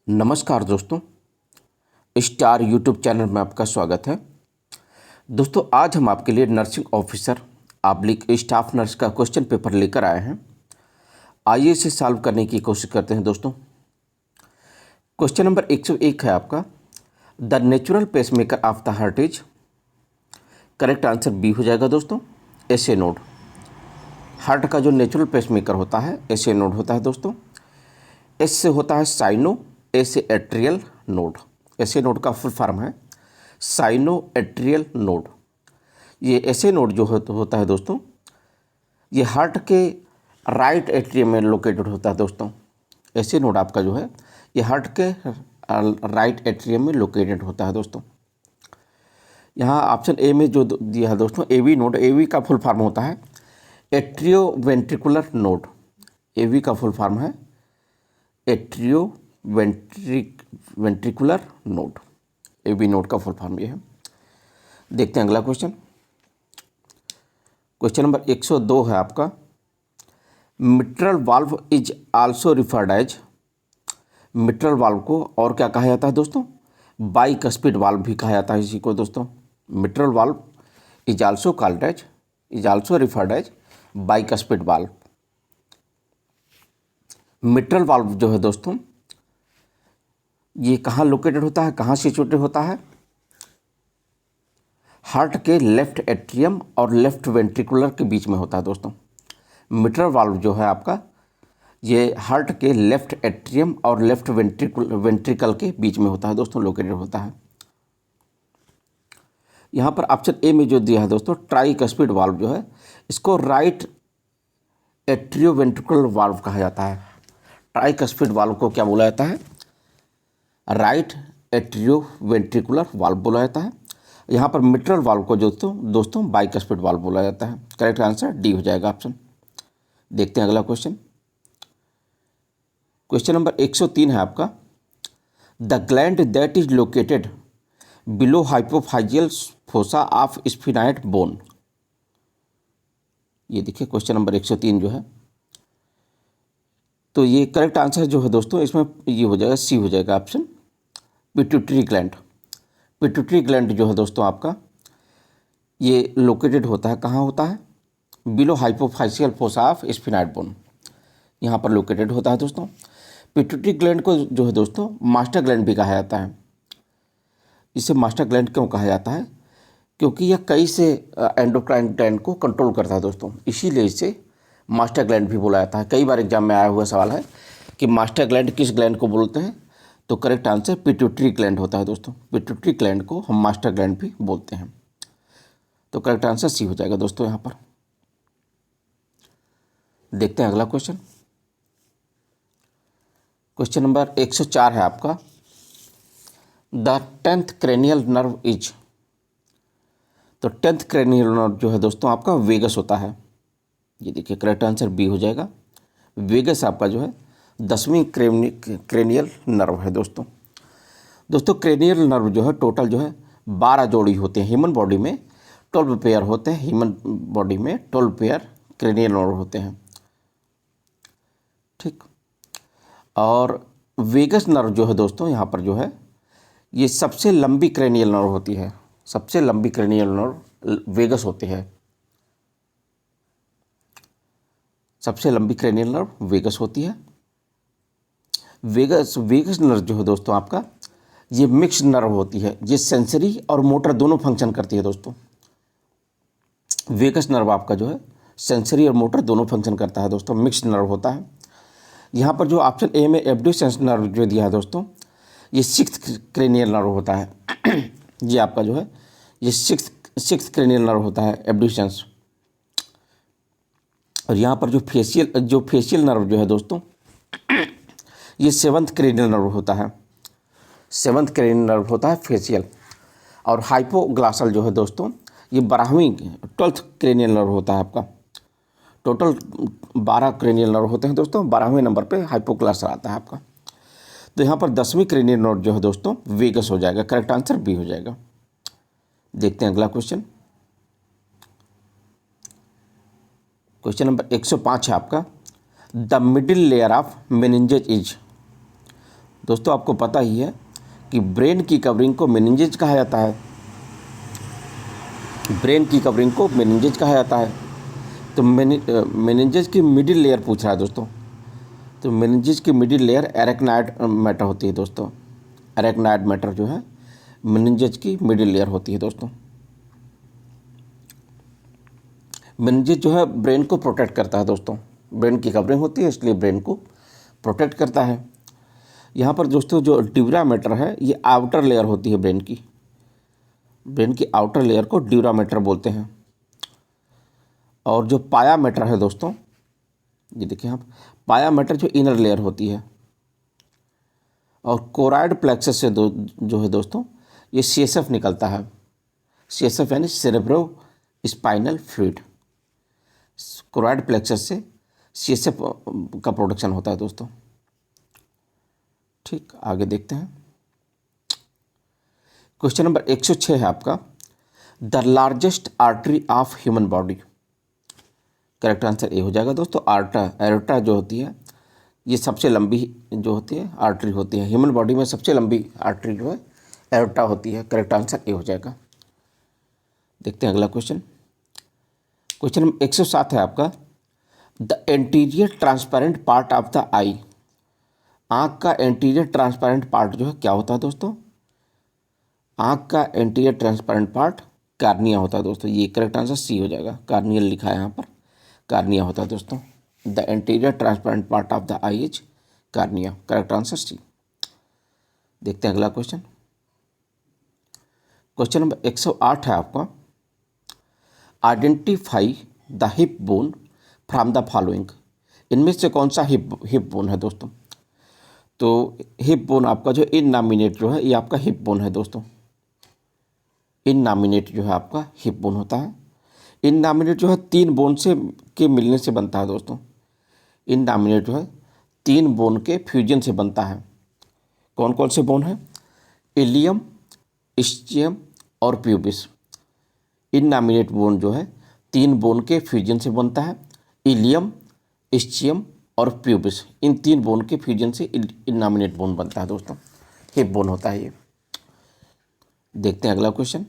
नमस्कार दोस्तों, star YouTube channel में आपका स्वागत है। दोस्तों, आज हम आपके लिए nursing officer oblique staff nurse का क्वेश्चन पेपर लेकर आए हैं। आइए इसे सॉल्व करने की कोशिश करते हैं। दोस्तों, क्वेश्चन नंबर 101 है आपका, the natural pacemaker of the heart is. Correct answer B हो जाएगा दोस्तों, एस ए नोड। हार्ट का जो नेचुरल पेसमेकर होता है एस ए नोड होता है दोस्तों। एस से होता है साइनो, ए से एट्रियल नोड। ऐसे नोड का फुल फॉर्म है साइनो एट्रियल नोड। ये ऐसे नोड जो होता है दोस्तों, ये हार्ट के राइट एट्रियम में लोकेटेड होता है दोस्तों। ऐसे नोड आपका जो है ये हार्ट के राइट एट्रियम में लोकेटेड होता है दोस्तों। यहाँ ऑप्शन ए में जो दिया है दोस्तों, एवी नोड। एवी का फुल फॉर्म होता है एट्रियो वेंट्रिकुलर नोड। एवी का फुल फॉर्म है atrio ventricular node. AV node का फुल फॉर्म ये है। देखते हैं अगला क्वेश्चन। क्वेश्चन नंबर 102 है आपका, mitral valve is also referred as. Mitral valve को और क्या कहा जाता है दोस्तों? बाइकस्पिड वाल्व भी कहा जाता है इसी को दोस्तों। Mitral valve is also called as, is also referred as bicuspid valve. Mitral valve जो है दोस्तों, ये कहाँ लोकेटेड होता है, कहाँ सिचुएटेड होता है? हार्ट के लेफ्ट एट्रियम और लेफ्ट वेंट्रिकुलर के बीच में होता है दोस्तों। मिट्रल वाल्व जो है आपका, ये हार्ट के लेफ्ट एट्रियम और लेफ्ट वेंट्रिकल के बीच में होता है दोस्तों, लोकेटेड होता है। यहाँ पर ऑप्शन ए में जो दिया है दोस्तों, ट्राइकस्पिड वाल्व जो है, इसको राइट एट्रियो वेंट्रिकुलर वाल्व कहा जाता है। ट्राइकस्पिड वाल्व को क्या बोला जाता है? राइट एट्रियो वेंट्रिकुलर वाल्व बोला जाता है। यहाँ पर मिट्रल वाल्व को दोस्तों बाइकस्पिड वाल्व बोला जाता है। करेक्ट आंसर डी हो जाएगा ऑप्शन। देखते हैं अगला क्वेश्चन। क्वेश्चन नंबर 103 है आपका, the gland that is located below hypophyseal fossa of sphenoid bone. ये देखिए क्वेश्चन नंबर 103 जो है, तो ये करेक्ट आंसर जो है दोस्तों, इसमें ये हो जाएगा सी हो जाएगा option, pituitary gland. Pituitary gland जो है दोस्तों आपका, ये लोकेटेड होता है, कहाँ होता है? Below हाइपोफाइसियल fossa of sphenoid bone, यहाँ पर लोकेटेड होता है दोस्तों। पिट्यूटरी ग्लैंड को जो है दोस्तों मास्टर ग्लैंड भी कहा जाता है। इसे मास्टर ग्लैंड क्यों कहा जाता है? क्योंकि यह कई से एंडोक्राइन ग्लैंड को कंट्रोल करता है दोस्तों, इसीलिए इसे मास्टर ग्लैंड भी बोला जाता है। कई बार एग्जाम में आया हुआ सवाल है कि मास्टर ग्लैंड किस ग्लैंड को बोलते हैं, तो करेक्ट आंसर पिट्यूटरी ग्लैंड होता है दोस्तों। पिट्यूटरी ग्लैंड को हम मास्टर ग्लैंड भी बोलते हैं, तो करेक्ट आंसर सी हो जाएगा दोस्तों यहाँ पर। देखते हैं अगला क्वेश्चन। क्वेश्चन नंबर 104 है आपका, the 10th cranial nerve is. तो 10th क्रेनियल नर्व जो है दोस्तों आपका वेगस होता है। ये देखिए करेक्ट आंसर बी हो जाएगा। वेगस आपका जो है 10वीं क्रेनियल नर्व है दोस्तों। दोस्तों क्रेनियल नर्व जो है टोटल जो है 12 जोड़ी होते हैं। ह्यूमन बॉडी में 12 पेयर होते हैं। ह्यूमन बॉडी में 12 पेयर क्रेनियल नर्व होते हैं, ठीक। और वेगस नर्व जो है दोस्तों यहाँ पर जो है, ये सबसे लंबी क्रेनियल नर्व होती है। सबसे लंबी क्रेनियल नर्व वेगस होती है। सबसे लंबी क्रेनियल नर्व वेगस होती है। वेगस नर्व जो है दोस्तों आपका, ये मिक्स नर्व होती है। ये सेंसरी और मोटर दोनों फंक्शन करती है दोस्तों। वेगस नर्व आपका जो है सेंसरी और मोटर दोनों फंक्शन करता है दोस्तों, मिक्स नर्व होता है। यहाँ पर जो ऑप्शन ए में एब्ड्यूसेंस नर्व जो दिया है दोस्तों, ये 6th क्रेनियल नर्व होता है। ये आपका जो है ये 6th क्रेनियल नर्व होता है, एब्ड्यूसेंस। और यहाँ पर जो फेशियल नर्व जो है दोस्तों, ये 7th क्रेनियल नर्व होता है। 7th क्रेनियल नर्व होता है फेशियल। और हाइपोग्लासल जो है दोस्तों, ये 12th क्रेनियल नर्व होता है आपका। टोटल 12 क्रेनियल नर्व होते हैं दोस्तों, 12वें नंबर पे हाइपोग्लासल आता है आपका। तो यहाँ पर 10वीं क्रेनियल नर्व जो है दोस्तों वेगस हो जाएगा। करेक्ट आंसर बी हो जाएगा। देखते हैं अगला क्वेश्चन। क्वेश्चन नंबर 105 है आपका, the middle layer of meninges is. दोस्तों आपको पता ही है कि ब्रेन की कवरिंग को मेनिंजेज कहा जाता है। ब्रेन की कवरिंग को मेनिंजेज कहा जाता है। तो मेनिंजेज की मिडिल लेयर पूछ रहा है दोस्तों। तो मेनिंजेज की मिडिल लेयर एरेक्नाइड मैटर होती है दोस्तों। एरेक्नाइड मैटर जो है मेनिंजेज की मिडिल लेयर होती है दोस्तों। मेनिंजेज जो है ब्रेन को प्रोटेक्ट करता है दोस्तों। ब्रेन की कवरिंग होती है इसलिए ब्रेन को प्रोटेक्ट करता है। यहाँ पर दोस्तों जो ड्यूरा मैटर है ये आउटर लेयर होती है ब्रेन की। ब्रेन की आउटर लेयर को ड्यूरा मैटर बोलते हैं। और जो पाया मैटर है दोस्तों, ये देखिए आप, पाया मैटर जो इनर लेयर होती है। और कोराइड प्लेक्सस से जो है दोस्तों ये सीएसएफ निकलता है। सीएसएफ यानी cerebro spinal fluid. Choroid plexus से सीएसएफ का प्रोडक्शन होता है दोस्तों। ठीक, आगे देखते हैं। क्वेश्चन नंबर 106 है आपका, the largest artery of human body. Correct answer A हो जाएगा दोस्तों, एरोटा जो होती है ये सबसे लंबी जो होती है आर्टरी होती है। ह्यूमन बॉडी में सबसे लंबी आर्टरी जो है एरोटा होती है। करेक्ट आंसर ए हो जाएगा। देखते हैं अगला क्वेश्चन। क्वेश्चन नंबर 107 है आपका, the anterior transparent part of the eye. आँख का एंटीरियर ट्रांसपेरेंट पार्ट जो है क्या होता है दोस्तों? आँख का एंटीरियर ट्रांसपेरेंट पार्ट कार्निया होता है दोस्तों। ये करेक्ट आंसर सी हो जाएगा। कार्नियल लिखा है यहाँ पर, कार्निया होता है दोस्तों। The anterior transparent part of the eye is cornea. Correct answer C. देखते हैं अगला क्वेश्चन। क्वेश्चन नंबर 108 है आपका, identify the hip bone from the following. इनमें से कौन सा हिप बोन है दोस्तों? तो हिप बोन आपका जो इननॉमिनेट जो है ये आपका हिप बोन है दोस्तों। इननॉमिनेट जो है आपका हिप बोन होता है। इननॉमिनेट जो है 3 बोन से के मिलने से बनता है दोस्तों। इननॉमिनेट जो है 3 बोन के फ्यूजन से बनता है। कौन कौन से बोन है? इलियम, इस्चियम और प्यूबिस। इननॉमिनेट बोन जो है 3 बोन के फ्यूजन से बनता है। इलियम, इस्चियम और प्यूबिस, इन 3 बोन के फ्यूजन से इननॉमिनेट बोन बनता है दोस्तों। हिप बोन होता है ये। देखते हैं अगला क्वेश्चन।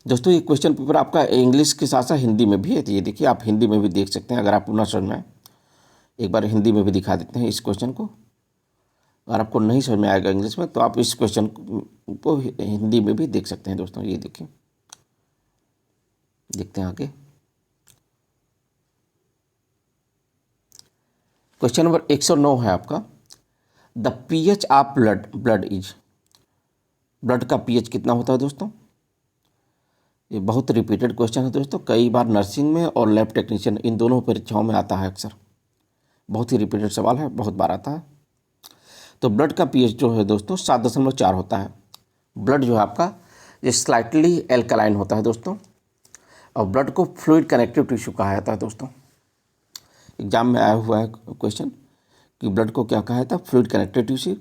दोस्तों ये क्वेश्चन पेपर आपका इंग्लिश के साथ साथ हिंदी में भी है। तो ये देखिए आप हिंदी में भी देख सकते हैं। अगर आपको ना समझ में आए, एक बार हिंदी में भी दिखा देते हैं इस क्वेश्चन को। अगर आपको नहीं समझ में आएगा इंग्लिश में तो आप इस क्वेश्चन को हिंदी में भी देख सकते हैं दोस्तों। ये देखिए, देखते हैं आगे। क्वेश्चन नंबर 109 है आपका, the pH of blood is. Blood का पीएच कितना होता है दोस्तों? ये बहुत रिपीटेड क्वेश्चन है दोस्तों। कई बार नर्सिंग में और लैब टेक्नीशियन इन दोनों परीक्षाओं में आता है अक्सर। बहुत ही रिपीटेड सवाल है, बहुत बार आता है। तो ब्लड का पीएच जो है दोस्तों 7.4 होता है। ब्लड जो है आपका ये स्लाइटली एल्कलाइन होता है दोस्तों। और ब्लड को फ्लूइड कनेक्टिव टिश्यू कहा जाता है दोस्तों। एग्जाम में आया हुआ है क्वेश्चन कि ब्लड को क्या कहा जाता है? Fluid connective tissue.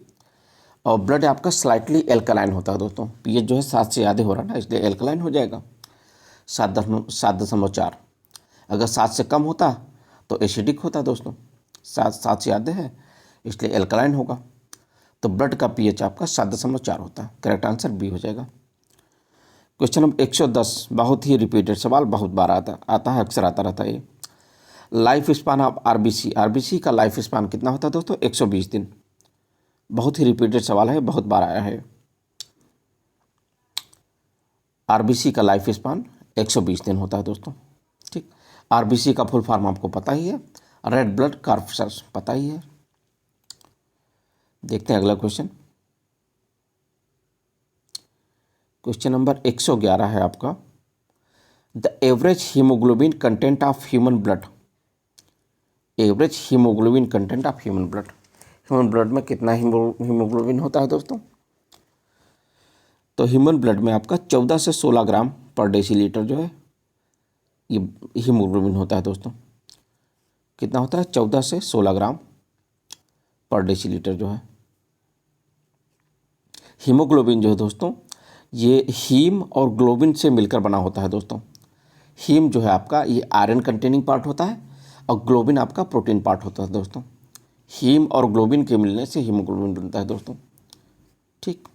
और ब्लड आपका स्लाइटली एल्कलाइन होता है दोस्तों। पीएच जो है 7 से ज़्यादा हो रहा है ना, इसलिए एल्कलाइन हो जाएगा 7.4। अगर 7 से कम होता तो एसिडिक होता दोस्तों। 7 से ज़्यादा है इसलिए एल्कलाइन होगा। तो ब्लड का पीएच आपका 7.4 होता है। करेक्ट आंसर बी हो जाएगा। क्वेश्चन नंबर 110, बहुत ही रिपीटेड सवाल, बहुत बार आता है, अक्सर आता रहता है ये। Life span of RBC. RBC का लाइफ स्पान कितना होता है दोस्तों? 120 दिन। बहुत ही रिपीटेड सवाल है, बहुत बार आया है। आरबीसी का लाइफ स्पान 120 दिन होता है दोस्तों। ठीक, आरबीसी का फुल फॉर्म आपको पता ही है, रेड ब्लड कॉर्पसल्स, पता ही है। देखते हैं अगला क्वेश्चन। क्वेश्चन नंबर 111 है आपका, the average haemoglobin content of human blood. Average haemoglobin content of human blood. Human blood में कितना हीमोग्लोबिन होता है दोस्तों? तो ह्यूमन ब्लड में आपका 14 से 16 ग्राम पर डेसीलीटर जो है ये हीमोग्लोबिन होता है दोस्तों। कितना होता है? 14 से 16 ग्राम पर डेसीलीटर जो है। हीमोग्लोबिन जो है दोस्तों ये हीम और ग्लोबिन से मिलकर बना होता है दोस्तों। हीम जो है आपका ये आयरन कंटेनिंग पार्ट होता है और ग्लोबिन आपका प्रोटीन पार्ट होता है दोस्तों। हीम और ग्लोबिन के मिलने से हीमोग्लोबिन बनता है दोस्तों। ठीक,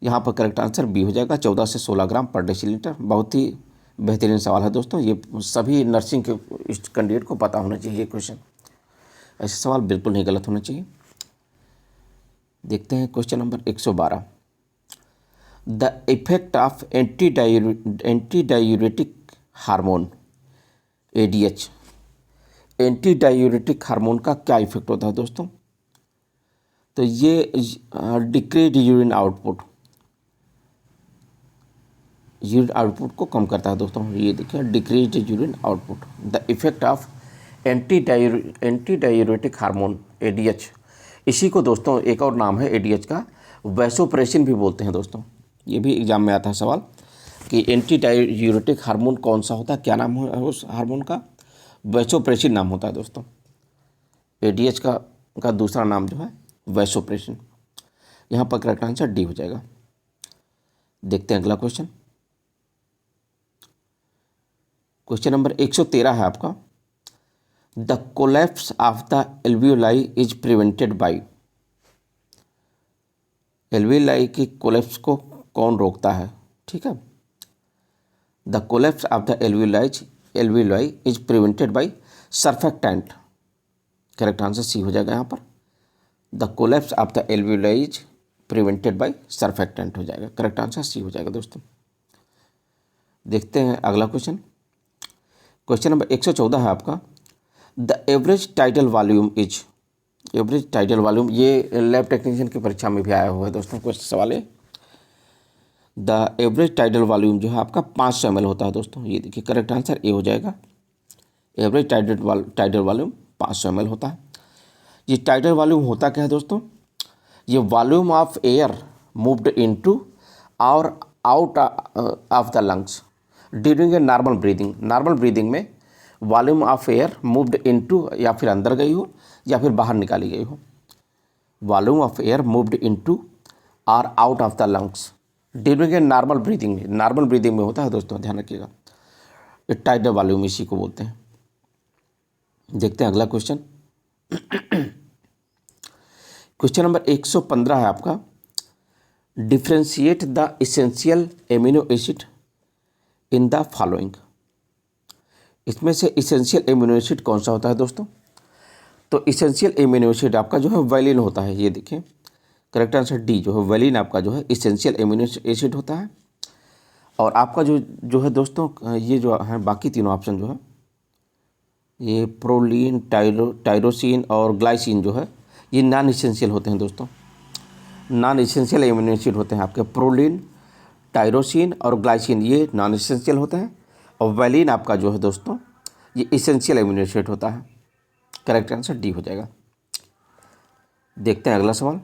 यहाँ पर करेक्ट आंसर बी हो जाएगा, 14 से 16 ग्राम पर डेसीलीटर। बहुत ही बेहतरीन सवाल है दोस्तों, ये सभी नर्सिंग के कैंडिडेट को पता होना चाहिए क्वेश्चन। ऐसे सवाल बिल्कुल नहीं गलत होना चाहिए। देखते हैं question number 112। The effect of anti diuretic hormone ADH, anti diuretic hormone का क्या इफेक्ट होता है दोस्तों? तो ये डिक्रीज यूरिन आउटपुट को कम करता है दोस्तों। ये देखिए, decrease urine output, the effect of anti diuretic hormone ADH। इसी को दोस्तों एक और नाम है ADH का, वैसोप्रेसिन भी बोलते हैं दोस्तों। ये भी एग्जाम में आता है सवाल कि एंटी डायूरेटिक हार्मोन कौन सा होता है, क्या नाम है उस हार्मोन का? वैसोप्रेसिन नाम होता है दोस्तों। ADH का दूसरा नाम जो है वैसोप्रेसिन। यहाँ पर करेक्ट आंसर डी हो जाएगा। देखते हैं अगला क्वेश्चन। क्वेश्चन नंबर 113 है आपका। The collapse of the alveoli is prevented by. Alveoli की कोलैप्स को कौन रोकता है? ठीक है, the collapse of the alveoli is prevented by surfactant. Correct answer C हो जाएगा यहाँ पर। The collapse of the alveoli is prevented by surfactant हो जाएगा। करेक्ट आंसर सी हो जाएगा दोस्तों। देखते हैं अगला क्वेश्चन। क्वेश्चन नंबर 114 है आपका। The average tidal volume is. Average tidal volume ये लैब टेक्नीशियन की परीक्षा में भी आया हुआ है दोस्तों क्वेश्चन सवाल है। द एवरेज टाइडल वॉल्यूम जो है आपका 500 ml होता है दोस्तों। ये देखिए, करेक्ट आंसर ए हो जाएगा। एवरेज टाइडल वॉल्यूम 500 ml होता है। ये टाइडल वॉल्यूम होता क्या है दोस्तों? ये volume of air moved into और out of the lungs during a normal breathing. Normal breathing में volume of air moved into, या फिर अंदर गई हो या फिर बाहर निकाली गई हो। Volume of air moved into और out of the lungs during a normal breathing में। नॉर्मल ब्रीदिंग में होता है दोस्तों, ध्यान रखिएगा। ये टाइडल वॉल्यूम इसी को बोलते हैं। देखते हैं अगला क्वेश्चन। क्वेश्चन नंबर 115 है आपका। Differentiate the essential amino acid in the following. इसमें से इसेंशियल एमिनो एसिड कौन सा होता है दोस्तों? तो इसेंशियल एमिनो एसिड आपका जो है वैलिन होता है। ये देखिए, करेक्ट आंसर डी जो है वैलिन आपका जो है इसेंशियल एमिनो एसिड होता है। और आपका जो है दोस्तों, ये जो है बाकी तीनों ऑप्शन जो है, ये प्रोलीन, टायरोसिन और ग्लाइसिन जो है, ये नॉन इसेंशियल होते हैं दोस्तों। नॉन इसेंशियल एमिनो एसिड होते हैं आपके प्रोलीन, टायरोसिन और ग्लाइसिन, ये नॉन इसेंशियल होते हैं। और वैलिन आपका जो है दोस्तों, ये इसेंशियल एमिनो एसिड होता है। करेक्ट आंसर डी हो जाएगा। देखते हैं अगला सवाल।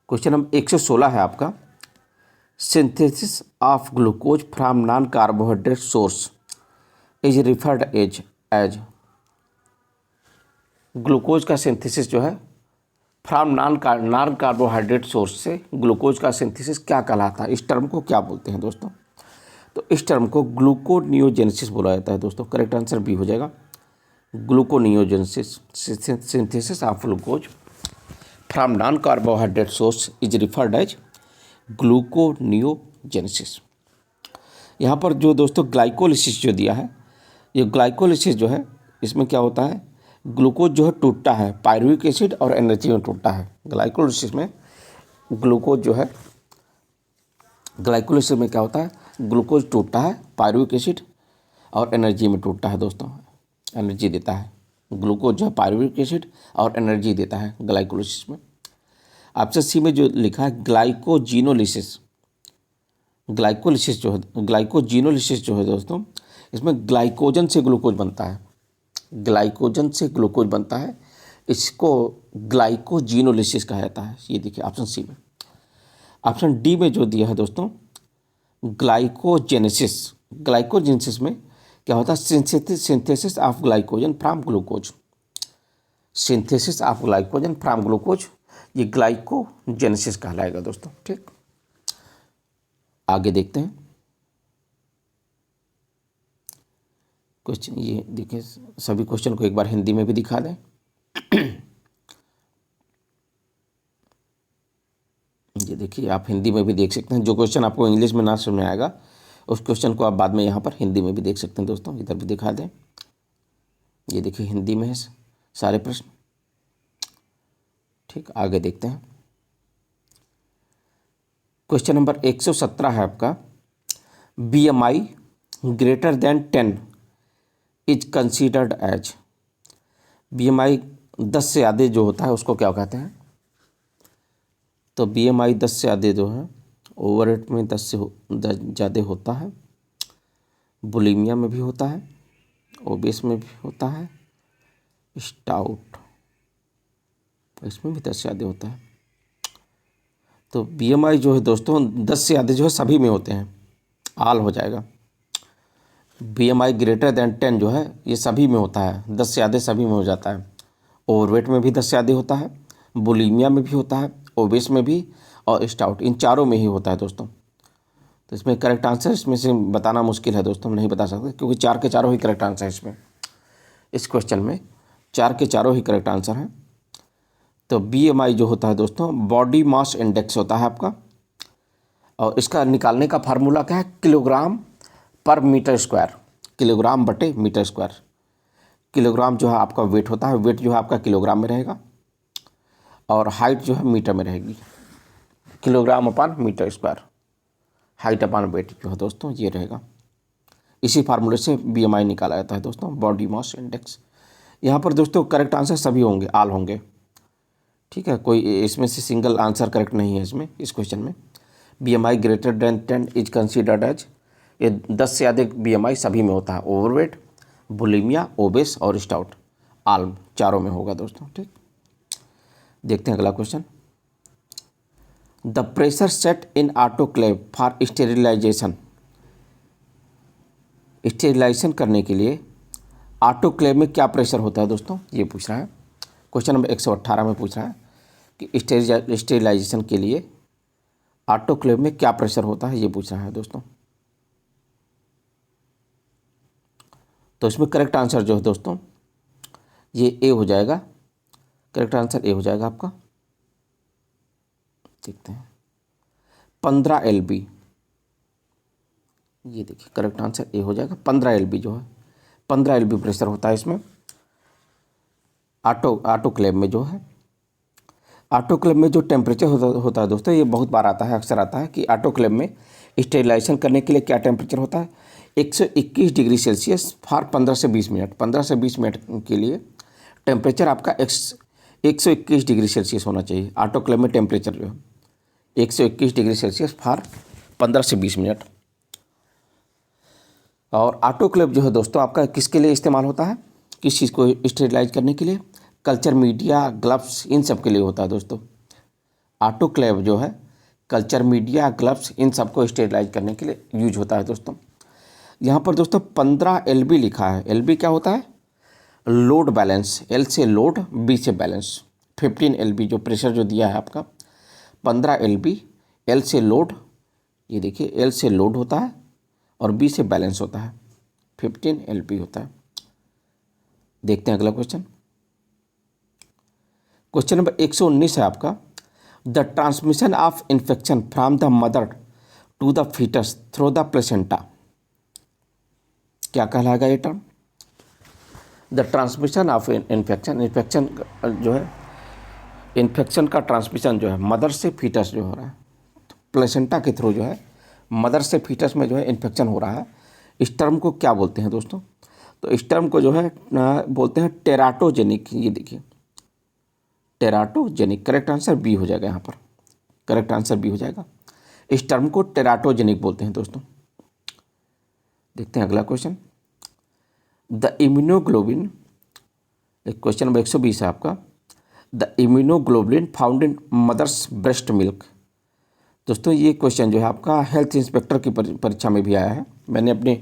क्वेश्चन नंबर 116 है आपका। Synthesis of glucose from non carbohydrate source is referred as. Glucose का सिंथेसिस जो है फ्रॉम नॉन कार्बोहाइड्रेट सोर्स से ग्लूकोज का सिंथेसिस क्या कहलाता है? इस टर्म को क्या बोलते हैं दोस्तों? तो इस टर्म को ग्लूकोनियोजेनेसिस बोला जाता है दोस्तों। करेक्ट आंसर बी हो जाएगा। Gluconeogenesis, synthesis of glucose from non carbohydrate source is referred as gluconeogenesis. यहाँ पर जो दोस्तों ग्लाइकोलिसिस जो दिया है, ये ग्लाइकोलिसिस जो है, इसमें क्या होता है? ग्लूकोज जो है टूटता है, पायरुविक एसिड और एनर्जी में टूटता है। ग्लाइकोलिसिस में ग्लूकोज जो है, ग्लाइकोलिसिस में क्या होता है? ग्लूकोज टूटता है, पायरुविक एसिड और एनर्जी में टूटता है दोस्तों, एनर्जी देता है। ग्लूकोज जो है पायरुविक एसिड और एनर्जी देता है ग्लाइकोलिसिस में। ऑप्शन सी में जो लिखा है ग्लाइकोजिनोलिसिस, ग्लाइकोलिसिस जो है, ग्लाइकोजिनोलिसिस जो है दोस्तों, इसमें ग्लाइकोजन से ग्लूकोज बनता है। ग्लाइकोजन से ग्लूकोज बनता है, इसको ग्लाइकोजिनोलिसिस कहा जाता है। ये देखिए ऑप्शन सी में। ऑप्शन डी में जो दिया है दोस्तों ग्लाइकोजेनेसिस, ग्लाइकोजेनेसिस में क्या होता है? Synthesis of glycogen from glucose, synthesis of glycogen from glucose, ये ग्लाइकोजेनेसिस कहलाएगा दोस्तों। ठीक, आगे देखते हैं। क्वेश्चन ये देखिए, सभी क्वेश्चन को एक बार हिंदी में भी दिखा दें। ये देखिए, आप हिंदी में भी देख सकते हैं। जो क्वेश्चन आपको इंग्लिश में ना समझ में आएगा उस क्वेश्चन को आप बाद में यहाँ पर हिंदी में भी देख सकते हैं दोस्तों। इधर भी दिखा दें। ये देखिए, हिंदी में है सारे प्रश्न। ठीक, आगे देखते हैं। क्वेश्चन नंबर 117 है आपका, BMI greater than 10 is considered as. BMI 10 से ज़्यादा जो होता है उसको क्या कहते हैं? तो BMI 10 से ज़्यादा जो है, ओवरवेट में 10 से ज़्यादा होता है, बुलिमिया में भी होता है, ओबेस में भी होता है, स्टाउट इसमें भी 10 से ज़्यादा होता है। तो BMI जो है दोस्तों 10 से ज़्यादा जो है सभी में होते हैं, आल हो जाएगा। BMI ग्रेटर देन 10 जो है ये सभी में होता है, 10 से ज़्यादा सभी में हो जाता है। ओवरवेट में भी 10 से ज़्यादा होता है, बुलिमिया में भी होता है, ओबेस में भी, और स्टाउट, इन चारों में ही होता है दोस्तों। तो इसमें करेक्ट आंसर इसमें से बताना मुश्किल है दोस्तों, हम नहीं बता सकते क्योंकि 4 के चारों ही करेक्ट आंसर है इसमें। इस क्वेश्चन में 4 के चारों ही करेक्ट आंसर हैं। तो BMI जो होता है दोस्तों बॉडी मास इंडेक्स होता है आपका, और इसका निकालने का फार्मूला क्या है? किलोग्राम पर मीटर स्क्वायर, किलोग्राम बटे मीटर स्क्वायर। किलोग्राम जो है आपका वेट होता है, वेट जो है आपका किलोग्राम में रहेगा, और हाइट जो है मीटर में रहेगी। किलोग्राम अपान मीटर स्क्वायर, हाइट अपान वेट जो है दोस्तों ये रहेगा। इसी फार्मूले से BMI निकाला जाता है दोस्तों, बॉडी मास इंडेक्स। यहाँ पर दोस्तों करेक्ट आंसर सभी होंगे, आल होंगे। ठीक है, कोई इसमें से सिंगल आंसर करेक्ट नहीं है इसमें, इस क्वेश्चन में। BMI greater than 10 is considered as, ये 10 से अधिक BMI सभी में होता है, ओवरवेट, बुलिमिया, ओबेस और स्टाउट, आल चारों में होगा दोस्तों। ठीक, देखते हैं अगला question. The pressure set in autoclave for sterilisation, sterilisation करने के लिए ऑटोक्लेव में क्या प्रेशर होता है दोस्तों, ये पूछ रहा है। क्वेश्चन नंबर 118 में पूछ रहा है कि स्टेरिलाइजेशन के लिए ऑटोक्लेव में क्या प्रेशर होता है, ये पूछ रहा है दोस्तों। तो इसमें करेक्ट आंसर जो है दोस्तों ये ए हो जाएगा, करेक्ट आंसर ए हो जाएगा आपका। देखते हैं 15 LB, ये देखिए करेक्ट आंसर ए हो जाएगा। 15 LB जो है, 15 LB प्रेशर होता है इसमें ऑटोक्लेव में जो है। ऑटोक्लेव में जो टेम्परेचर होता है दोस्तों, ये बहुत बार आता है, अक्सर आता है कि ऑटोक्लेव में स्टेरिलाइजेशन करने के लिए क्या टेम्परेचर होता है? 121 डिग्री सेल्सियस फॉर 15 से 20 मिनट। 15 से 20 मिनट के लिए टेम्परेचर आपका 121 डिग्री सेल्सियस होना चाहिए। ऑटोक्लेव में टेम्परेचर जो है 121 डिग्री सेल्सियस फॉर 15 से 20 मिनट। और ऑटोक्लेव जो है दोस्तों आपका किसके लिए इस्तेमाल होता है, किस चीज़ को स्टेरिलाइज करने के लिए? कल्चर मीडिया, ग्लव्स, इन सब के लिए होता है दोस्तों। ऑटोक्लेव जो है कल्चर मीडिया, ग्लव्स, इन सब को स्टेरिलाइज करने के लिए यूज होता है दोस्तों। यहाँ पर दोस्तों 15 LB लिखा है। LB क्या होता है? लोड बैलेंस, L से लोड, B से बैलेंस। 15 LB जो प्रेशर जो दिया है आपका 15 LB, L से लोड, ये देखिए L से लोड होता है और B से बैलेंस होता है, 15 LB होता है। देखते हैं अगला क्वेश्चन। क्वेश्चन नंबर 119 है आपका, the transmission of infection from the mother to the foetus through the placenta, क्या कहलाएगा ये term? The transmission of infection, infection जो है, इन्फेक्शन का ट्रांसमिशन जो है मदर से फीटस जो हो रहा है, तो प्लेसेंटा के थ्रू जो है मदर से फीटस में जो है इन्फेक्शन हो रहा है, इस टर्म को क्या बोलते हैं दोस्तों? तो इस टर्म को जो है बोलते हैं टेराटोजेनिक। ये देखिए टेराटोजेनिक, करेक्ट आंसर बी हो जाएगा। यहाँ पर करेक्ट आंसर बी हो जाएगा। इस टर्म को टेराटोजेनिक बोलते हैं दोस्तों। देखते हैं अगला question. The immunoglobin, question number 120 है आपका, the immunoglobulin found in mother's breast milk. दोस्तों ये क्वेश्चन जो है आपका हेल्थ इंस्पेक्टर की परीक्षा में भी आया है। मैंने अपने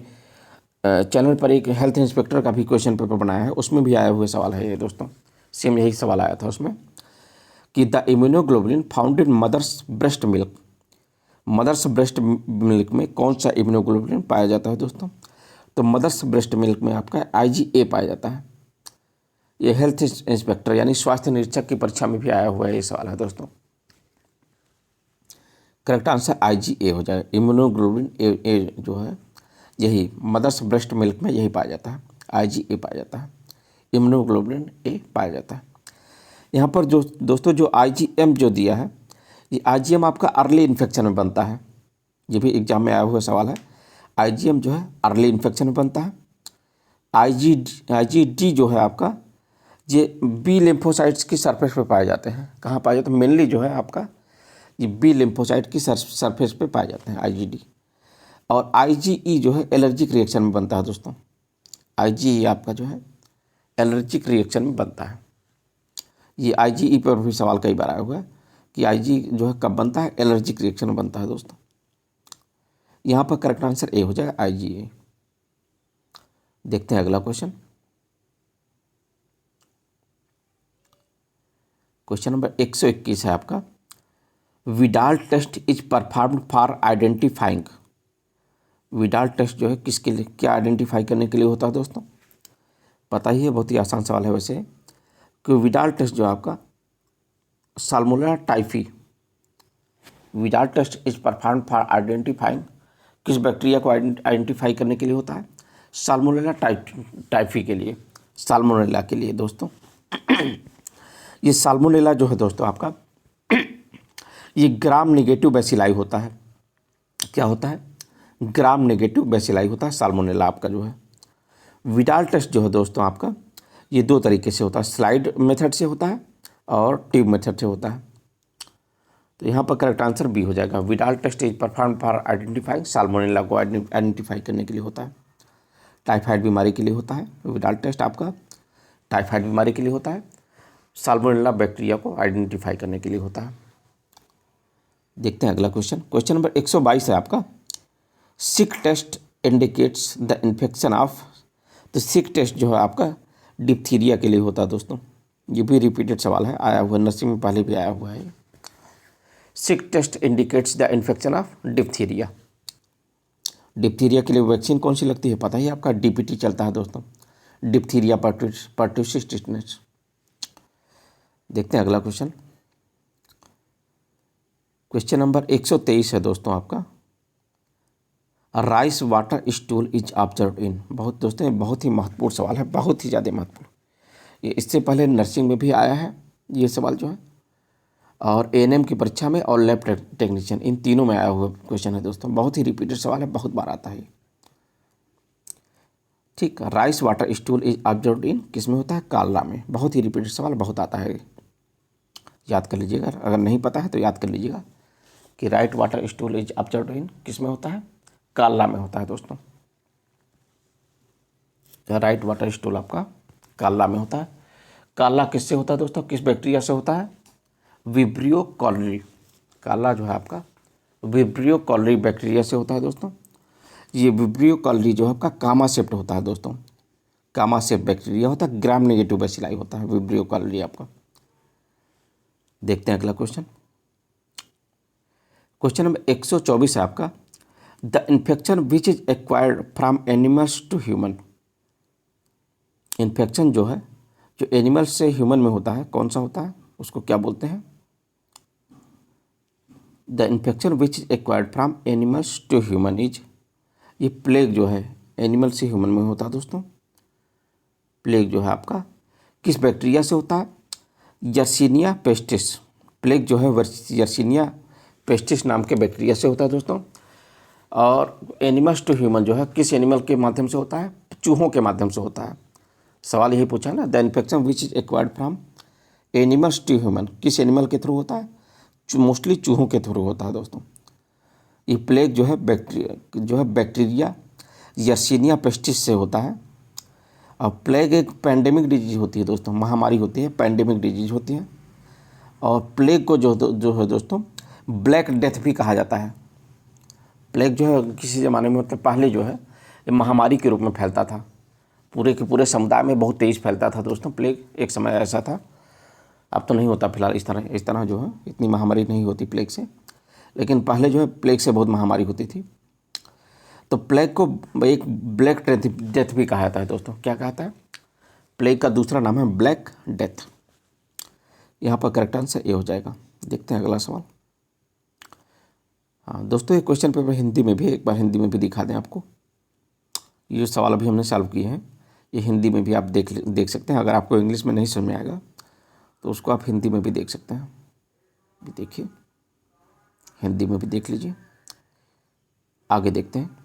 चैनल पर एक हेल्थ इंस्पेक्टर का भी क्वेश्चन पेपर बनाया है, उसमें भी आया हुआ सवाल है ये दोस्तों। सेम यही सवाल आया था उसमें कि the immunoglobulin found in mother's breast milk, mother's breast milk में कौन सा इम्यूनोग्लोबुलिन पाया जाता है दोस्तों? तो मदर्स ब्रेस्ट मिल्क में आपका IgA पाया जाता है। ये हेल्थ इंस्पेक्टर यानी स्वास्थ्य निरीक्षक की परीक्षा में भी आया हुआ है ये सवाल है दोस्तों। करेक्ट आंसर IgA हो जाएगा। इम्यूनोग्लोबुलिन ए जो है यही मदर्स ब्रेस्ट मिल्क में यही पाया जाता है, IgA पाया जाता है, इम्यूनोग्लोबुलिन ए पाया जाता है। यहाँ पर जो दोस्तों जो IgM जो दिया है, ये IgM आपका अर्ली इन्फेक्शन में बनता है। ये भी एग्जाम में आया हुआ सवाल है। IgM जो है अर्ली इन्फेक्शन में बनता है। IgD जो है आपका ये बी लिम्फोसाइट्स की सरफेस पे पाए जाते हैं। कहाँ पाए जाते हैं? मेनली जो है आपका ये बी लिम्फोसाइट की सरफेस पे पाए जाते हैं IgD। और IgE जो है एलर्जिक रिएक्शन में बनता है दोस्तों। IgE आपका जो है एलर्जिक रिएक्शन में बनता है। ये IgE पर भी सवाल कई बार आया हुआ है कि IG जो है कब बनता है? एलर्जिक रिएक्शन में बनता है दोस्तों। यहाँ पर करेक्ट आंसर ए हो जाएगा, IgA। देखते हैं अगला क्वेश्चन। क्वेश्चन नंबर 121 है आपका। Widal test is performed for identifying. Widal test जो है किसके लिए, क्या आइडेंटिफाई करने के लिए होता है दोस्तों? पता ही है, बहुत ही आसान सवाल है वैसे कि विडाल टेस्ट जो है आपका Salmonella typhi. Widal test is performed for identifying, किस बैक्टीरिया को आइडेंटिफाई करने के लिए होता है? साल्मोनेला टाइफी के लिए, साल्मोनेला के लिए दोस्तों। ये साल्मोनेला जो है दोस्तों आपका ये ग्राम नेगेटिव बैसिलाई होता है। क्या होता है? ग्राम नेगेटिव बैसिलाई होता है साल्मोनेला आपका जो है। विडाल टेस्ट जो है दोस्तों आपका ये दो तरीके से होता है, स्लाइड मेथड से होता है और ट्यूब मेथड से होता है। तो यहाँ पर करेक्ट आंसर बी हो जाएगा। Widal test is perform for identifying, Salmonella को आइडेंटिफाई करने के लिए होता है। टाइफाइड बीमारी के लिए होता है विडाल टेस्ट आपका, टाइफाइड बीमारी के लिए होता है। साल्मोनेला बैक्टीरिया को आइडेंटिफाई करने के लिए होता है। देखते हैं अगला क्वेश्चन। क्वेश्चन नंबर 122 है आपका। Schick test indicates the infection of. तो सिक टेस्ट जो है आपका डिप्थीरिया के लिए होता है दोस्तों। ये भी रिपीटेड सवाल है, आया हुआ नर्सिंग में पहले भी आया हुआ है। Schick test indicates the infection of diphtheria. Diphtheria के लिए वैक्सीन कौन सी लगती है पता ही आपका? DPT चलता है दोस्तों, डिप्थीरिया पर्टुसिस टिटनेस। देखते हैं अगला क्वेश्चन। क्वेश्चन नंबर 123 है दोस्तों आपका। Rice water stool is observe in. बहुत दोस्तों बहुत ही महत्वपूर्ण सवाल है, बहुत ही ज़्यादा महत्वपूर्ण। ये इससे पहले नर्सिंग में भी आया है ये सवाल जो है, और ANM की परीक्षा में और लैब टेक्नीशियन, इन तीनों में आया हुआ क्वेश्चन है दोस्तों। बहुत ही रिपीटेड सवाल है, बहुत बार आता है। ठीक, rice water stool is observe in किस में होता है? काला में। बहुत ही रिपीटेड सवाल, बहुत आता है, याद कर लीजिएगा। अगर नहीं पता है तो याद कर लीजिएगा कि right water stool is observe in किस में होता है? काला में होता है दोस्तों। राइट वाटर स्टूल आपका काला में होता है। काला किससे होता है दोस्तों? किस बैक्टीरिया से होता है? Vibrio cholerae. काला जो है आपका विब्रियो कॉलरी बैक्टीरिया से होता है दोस्तों। ये विब्रियो कॉलरी जो है आपका कामासेप्ट होता है दोस्तों। कामासेप्ट बैक्टीरिया होता है, ग्राम नेगेटिव बैसिलाई होता है विब्रियो कॉलरी आपका। देखते हैं अगला क्वेश्चन। क्वेश्चन नंबर 124 है आपका। The infection which is acquired from animals to human. Infection जो है जो एनिमल्स से ह्यूमन में होता है, कौन सा होता है? उसको क्या बोलते हैं? The infection which is acquired from animals to human is, ये प्लेग जो है एनिमल से ह्यूमन में होता है दोस्तों। प्लेग जो है आपका किस बैक्टीरिया से होता है? Yersinia pestis. प्लेग जो है यर्सीनिया पेस्टिस नाम के बैक्टीरिया से होता है दोस्तों। और एनिमल्स टू ह्यूमन जो है किस एनिमल के माध्यम से होता है? चूहों के माध्यम से होता है। सवाल यही पूछा है ना, the infection which is acquired from animals to human, किस एनिमल के थ्रू होता है? मोस्टली चूहों के थ्रू होता है दोस्तों। ये प्लेग जो है बैक्टीरिया यर्सीनिया पेस्टिस से होता है। और प्लेग एक पैंडेमिक डिजीज होती है दोस्तों, महामारी होती है, पैंडेमिक डिजीज होती है। और प्लेग को जो है दोस्तों ब्लैक डेथ भी कहा जाता है। प्लेग जो है किसी ज़माने में मतलब पहले जो है ये महामारी के रूप में फैलता था, पूरे के पूरे समुदाय में बहुत तेज़ फैलता था दोस्तों। प्लेग एक समय ऐसा था, अब तो नहीं होता फिलहाल इस तरह जो है इतनी महामारी नहीं होती प्लेग से, लेकिन पहले जो है प्लेग से बहुत महामारी होती थी। तो प्लेग को एक ब्लैक डेथ भी कहा जाता है दोस्तों। क्या कहता है? प्लेग का दूसरा नाम है ब्लैक डेथ। यहाँ पर करेक्ट आंसर ए हो जाएगा। देखते हैं अगला सवाल। हाँ दोस्तों, ये क्वेश्चन पेपर हिंदी में भी, एक बार हिंदी में भी दिखा दें आपको। ये सवाल अभी हमने सॉल्व किए हैं, ये हिंदी में भी आप देख सकते हैं। अगर आपको इंग्लिश में नहीं समझ में आएगा तो उसको आप हिंदी में भी देख सकते हैं। भी देखिए, हिंदी में भी देख लीजिए। आगे देखते हैं।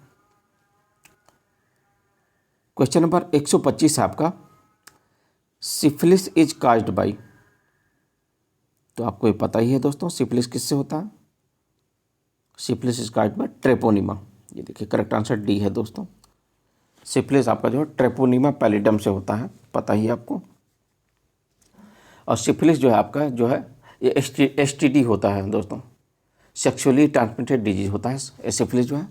क्वेश्चन नंबर 125 है आपका, सिफिलिस इज काज्ड बाई। तो आपको ये पता ही है दोस्तों, सिफिलिस किससे होता है? Syphilis is caused by Treponema. ये देखिए करेक्ट आंसर डी है दोस्तों। सिफिलिस आपका जो है ट्रेपोनिमा पैलिडम से होता है, पता ही है आपको। और सिफिलिस जो है आपका जो है ये STD होता है दोस्तों, सेक्सुअली ट्रांसमिटेड डिजीज होता है। सिफिलिस जो है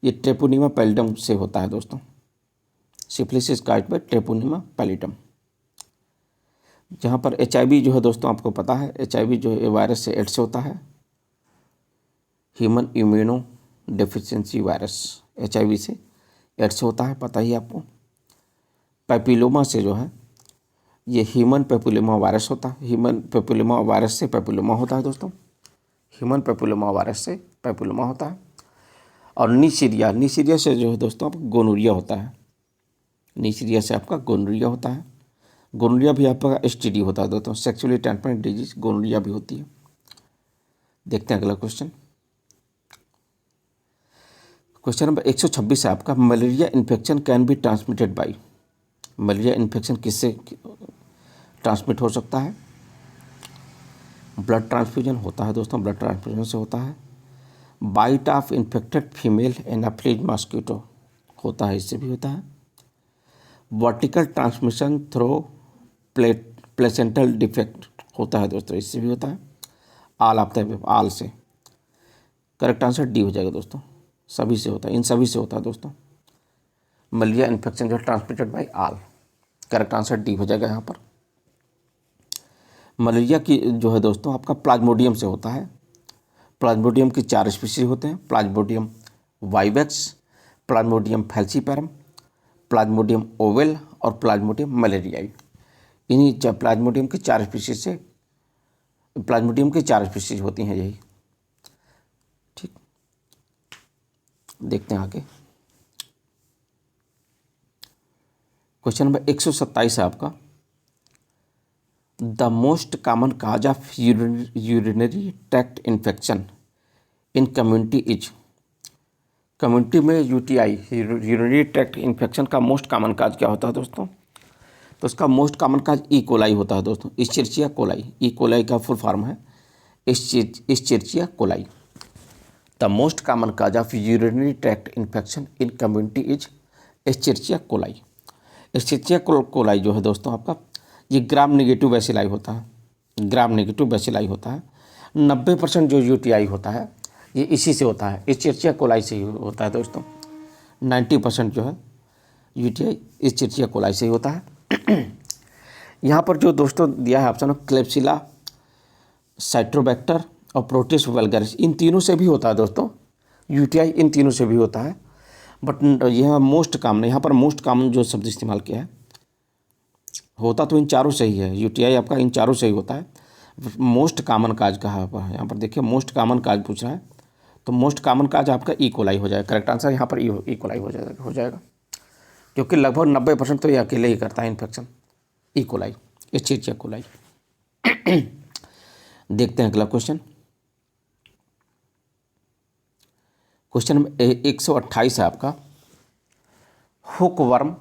ये ट्रेपोनिमा पैलिडम से होता है दोस्तों। Syphilis is caused by Treponema pallidum. जहाँ पर HIV जो है दोस्तों, आपको पता है HIV जो है वायरस से, एड्स से होता है, human immuno deficiency virus, HIV से, एड्स से होता है, पता ही आपको। पैपिलोमा से जो है ये ह्यूमन पैपिलोमा वायरस होता है। ह्यूमन पैपिलोमा वायरस से पैपिलोमा होता है दोस्तों। ह्यूमन पैपिलोमा वायरस से पैपिलोमा होता है। और नीसीरिया से जो है दोस्तों आपको गोनोरिया होता है। नीसीरिया से आपका गोनोरिया होता है। गोनोरिया भी आपका STD होता है दोस्तों, सेक्सुअली ट्रांसमिटेड डिजीज गोनोरिया भी होती है। देखते हैं अगला क्वेश्चन। क्वेश्चन नंबर 126 है आपका, malaria infection can be transmitted by. Malaria infection किससे ट्रांसमिट हो सकता है? ब्लड ट्रांसफ्यूजन होता है दोस्तों, ब्लड ट्रांसफ्यूजन से होता है। Bite of infected female Anopheles mosquito होता है, इससे भी होता है। Vertical transmission through placental defect होता है दोस्तों, इससे भी होता है। आल आपता है, आल से। करेक्ट आंसर डी हो जाएगा दोस्तों, सभी से होता है, इन सभी से होता है दोस्तों। मलेरिया इन्फेक्शन जो है transmitted by all, correct answer D हो जाएगा यहाँ पर। मलेरिया की जो है दोस्तों आपका प्लाज्मोडियम से होता है। प्लाज्मोडियम की 4 स्पीशीज होते हैं, Plasmodium vivax, Plasmodium falciparum, Plasmodium oval और प्लाज्मोडियम मलेरियाई। इन्हीं प्लाज्मोडियम की 4 स्पीशीज से, प्लाज्मोडियम की 4 स्पीशीज होती हैं यही। ठीक, देखते हैं आगे। क्वेश्चन नंबर 127 है आपका, the most common cause of urinary tract infection in community is. Community में UTI यूरिनरी ट्रैक्ट इन्फेक्शन का मोस्ट कॉमन काज क्या होता है दोस्तों? तो उसका most common cause E coli होता है दोस्तों, इश्चेरिचिया कोलाई। ई कोलाई का फुल फॉर्म है Escherichia coli. The most common cause of urinary tract infection in community is Escherichia coli. Escherichia coli जो है दोस्तों आपका ये ग्राम नेगेटिव बैसिलाई होता है, ग्राम नेगेटिव बैसिलाई होता है। 90% जो UTI होता है ये इसी से होता है, इश्चेरिचिया कोलाई से ही होता है दोस्तों। 90% जो है UTI इश्चेरिचिया कोलाई से ही होता है। यहाँ पर जो दोस्तों दिया है ऑप्शन, क्लेप्सिला, साइट्रोबैक्टर और प्रोटिस वल्गैरिस, इन तीनों से भी होता है दोस्तों। UTI इन तीनों से भी होता है, बट यह मोस्ट कॉमन, यहाँ पर मोस्ट कॉमन जो शब्द इस्तेमाल किया है, होता तो इन चारों से ही है। UTI आपका इन चारों से ही होता है। मोस्ट कॉमन काज कहा है यहाँ पर, देखिए मोस्ट कॉमन काज पूछ रहा है, तो मोस्ट कॉमन काज आपका ई कोलाई हो जाएगा। करेक्ट आंसर यहाँ पर ई कोलाई हो जाएगा, क्योंकि लगभग 90% तो ये अकेले ही करता है infection, E coli, Escherichia coli. देखते हैं अगला क्वेश्चन। क्वेश्चन नंबर 128 है आपका, hook worm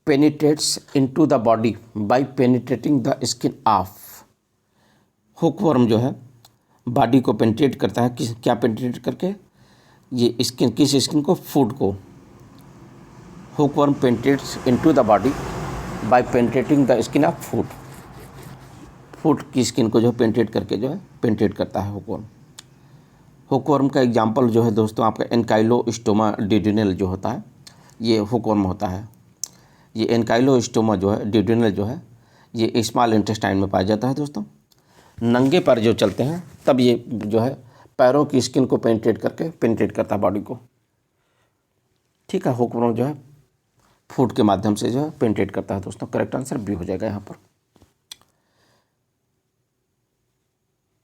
penetrates into the body by penetrating the skin of. Hook worm जो है बॉडी को पेनिट्रेट करता है, क्या पेनिट्रेट करके? ये स्किन, किस स्किन को? फूड को। Hook worm penetrates into the body by penetrating the skin of food. Food की स्किन को जो है पेनिट्रेट करके जो है पेनिट्रेट करता है हुक वर्म। हुक वर्म का एग्जाम्पल जो है दोस्तों आपका एनकाइलोस्टोमा डिड्यूनेल जो होता है, ये हुक वर्म होता है। ये एनकाइलोस्टोमा जो है डिड्यूनेल जो है ये स्मॉल इंटेस्टाइन में पाया जाता है दोस्तों। नंगे पैर जो चलते हैं तब ये जो है पैरों की स्किन को पेनिट्रेट करता है बॉडी को। ठीक है, हुक्म जो है फूड के माध्यम से जो है पेनिट्रेट करता है दोस्तों। करेक्ट आंसर बी हो जाएगा यहाँ पर।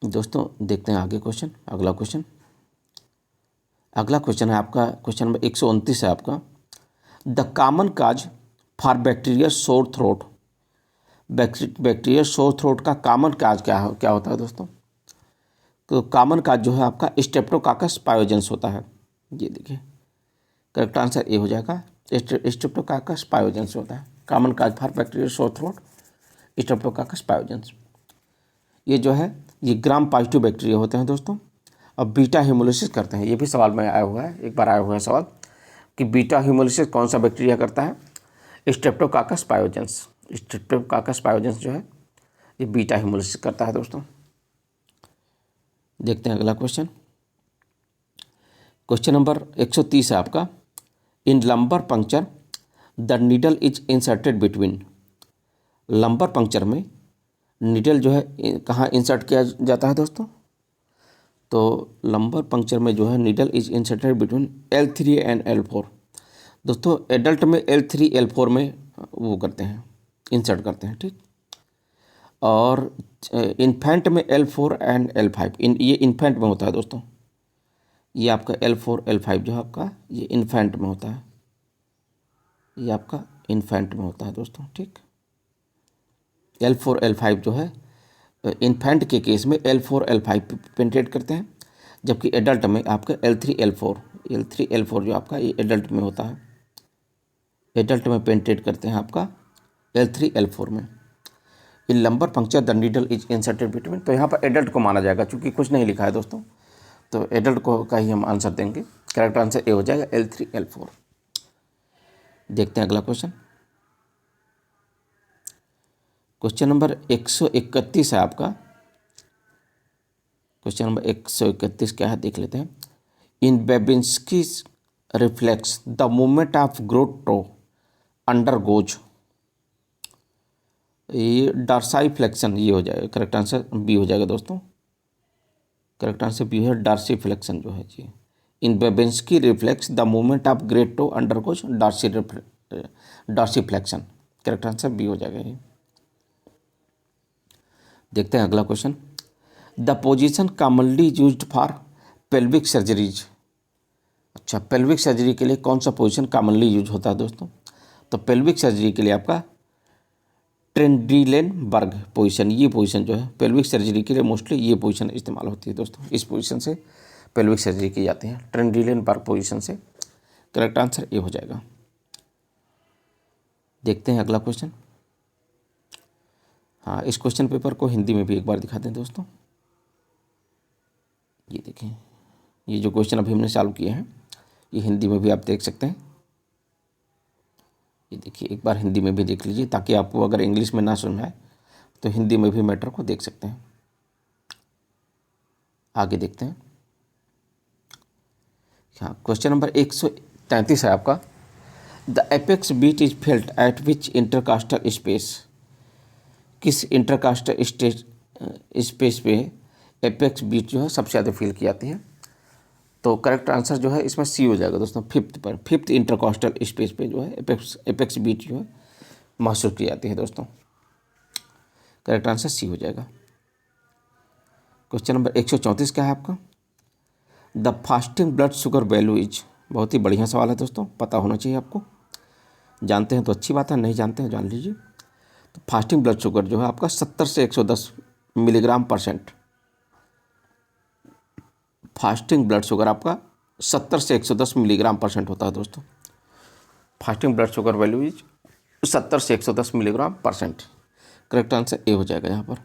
दोस्तों देखते हैं आगे क्वेश्चन। अगला क्वेश्चन है आपका, क्वेश्चन नंबर 129 है आपका। The common cause for bacterial sore throat, bacterial sore throat का कॉमन काज क्या होता है दोस्तों? तो कॉमन काज जो है आपका स्ट्रेप्टोकाकस पायोजेंस होता है। ये देखिए करेक्ट आंसर ए हो जाएगा, स्ट्रेप्टोकाकस पायोजेंस होता है common cause for bacterial sore throat, streptococcus pyogenes. ये जो है ये ग्राम पॉजिटिव बैक्टीरिया होते हैं दोस्तों। अब बीटा हीमोलिसिस करते हैं, ये भी सवाल में आया हुआ है, एक बार आया हुआ है सवाल कि बीटा हीमोलिसिस कौन सा बैक्टीरिया करता है? Streptococcus pyogenes. स्ट्रेप्टोकाकस पायोजेंस जो है ये बीटा हीमोलिसिस करता है दोस्तों। देखते हैं अगला क्वेश्चन। क्वेश्चन नंबर 130 है आपका। In lumbar puncture the needle is inserted between, lumbar puncture में नीडल जो है कहाँ इंसर्ट किया जाता है दोस्तों? तो लंबर पंक्चर में जो है needle is inserted between L3 and L4। दोस्तों एडल्ट में L3 L4 में वो करते हैं, इंसर्ट करते हैं, ठीक। और इन्फेंट में L4 एंड L5, ये इन्फेंट में होता है दोस्तों। ये आपका L4 L5 जो है आपका ये इन्फेंट में होता है, ये आपका इन्फेंट में होता है दोस्तों, ठीक। L4 L5 जो है इन्फेंट के केस में L4 L5 पेनिट्रेट करते हैं, जबकि एडल्ट में आपका L3 L4 जो आपका ये एडल्ट में होता है, एडल्ट में पेनिट्रेट करते हैं आपका L3 L4 में। In lumbar puncture the needle is inserted between, तो यहाँ पर एडल्ट को माना जाएगा, चूँकि कुछ नहीं लिखा है दोस्तों, तो एडल्ट को का ही हम आंसर देंगे। करेक्ट आंसर ए हो जाएगा L3 L4। देखते हैं अगला क्वेश्चन। क्वेश्चन नंबर 131 है आपका। क्वेश्चन नंबर 131 क्या है देख लेते हैं। In Babinski reflex the movement of great toe undergoes, ये डार्साई फ्लेक्शन, ये हो जाएगा। करेक्ट आंसर बी हो जाएगा दोस्तों। करेक्ट आंसर बी है, डार्सी फ्लेक्शन जो है जी। In Babinski reflex the movement of great toe undergoes dorsiflexion. Correct answer B हो जाएगा ये। देखते हैं अगला question. The position commonly used for pelvic surgeries, अच्छा पेल्विक सर्जरी के लिए कौन सा पोजीशन कॉमनली यूज होता है दोस्तों? तो पेल्विक सर्जरी के लिए आपका ट्रेंडिलेनबर्ग पोजीशन, ये पोजीशन जो है पेल्विक सर्जरी के लिए मोस्टली ये पोजीशन इस्तेमाल होती है दोस्तों। इस पोजीशन से पेल्विक सर्जरी की जाती है, ट्रेंडिलेनबर्ग पोजीशन से। करेक्ट आंसर ए हो जाएगा। देखते हैं अगला क्वेश्चन। हाँ, इस क्वेश्चन पेपर को हिंदी में भी एक बार दिखा दें दोस्तों। ये देखें, ये जो क्वेश्चन अभी हमने चालू किए हैं ये हिंदी में भी आप देख सकते हैं। ये देखिए एक बार हिंदी में भी देख लीजिए, ताकि आपको अगर इंग्लिश में ना सुनना है तो हिंदी में भी मैटर को देख सकते हैं। आगे देखते हैं। हाँ, क्वेश्चन नंबर 133 है आपका। The apex beat is felt at which intercostal space, किस इंटरकास्टल स्पेस पे एपेक्स बीट जो है सबसे ज़्यादा फील की जाती है? तो करेक्ट आंसर जो है इसमें सी हो जाएगा दोस्तों, फिफ्थ इंटरकास्टल स्पेस पे जो है एपेक्स बीट जो है महसूस की जाती है दोस्तों। करेक्ट आंसर सी हो जाएगा। क्वेश्चन नंबर 134 क्या है आपका? The fasting blood sugar value is, बहुत ही बढ़िया सवाल है दोस्तों, पता होना चाहिए आपको। जानते हैं तो अच्छी बात है, नहीं जानते हैं जान लीजिए। तो फास्टिंग ब्लड शुगर जो है आपका 70 से 110 मिलीग्राम %। फास्टिंग ब्लड शुगर आपका 70 से 110 मिलीग्राम % होता है दोस्तों। Fasting blood sugar value is 70 से 110 मिलीग्राम %। करेक्ट आंसर ए हो जाएगा यहाँ पर।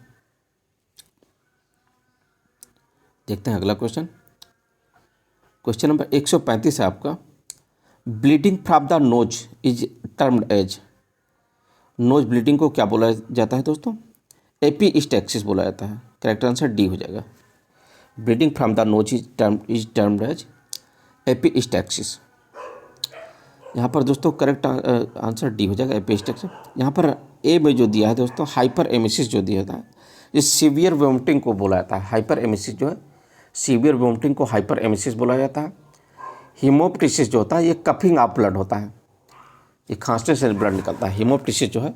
देखते हैं अगला क्वेश्चन। क्वेश्चन नंबर 135 है आपका। Bleeding from the nose is termed as, nose bleeding को क्या बोला जाता है दोस्तों? एपिस्टैक्सिस बोला जाता है। करेक्ट आंसर डी हो जाएगा। Bleeding from the nose is termed as epistaxis. यहाँ पर दोस्तों करेक्ट आंसर डी हो जाएगा, एपिस्टैक्सिस। यहाँ पर ए में जो दिया है दोस्तों हाइपर एमेसिस जो दिया था, ये सीवियर वोमिटिंग को बोला जाता है। हाइपर एमेसिस जो है सीवियर वोमिटिंग को हाइपर एमेसिस बोला जाता है। हीमोप्टिसिस जो होता है ये कफिंग ऑफ ब्लड होता है, ये खांसने से ब्लड निकलता है। हीमोप्टिसिस जो है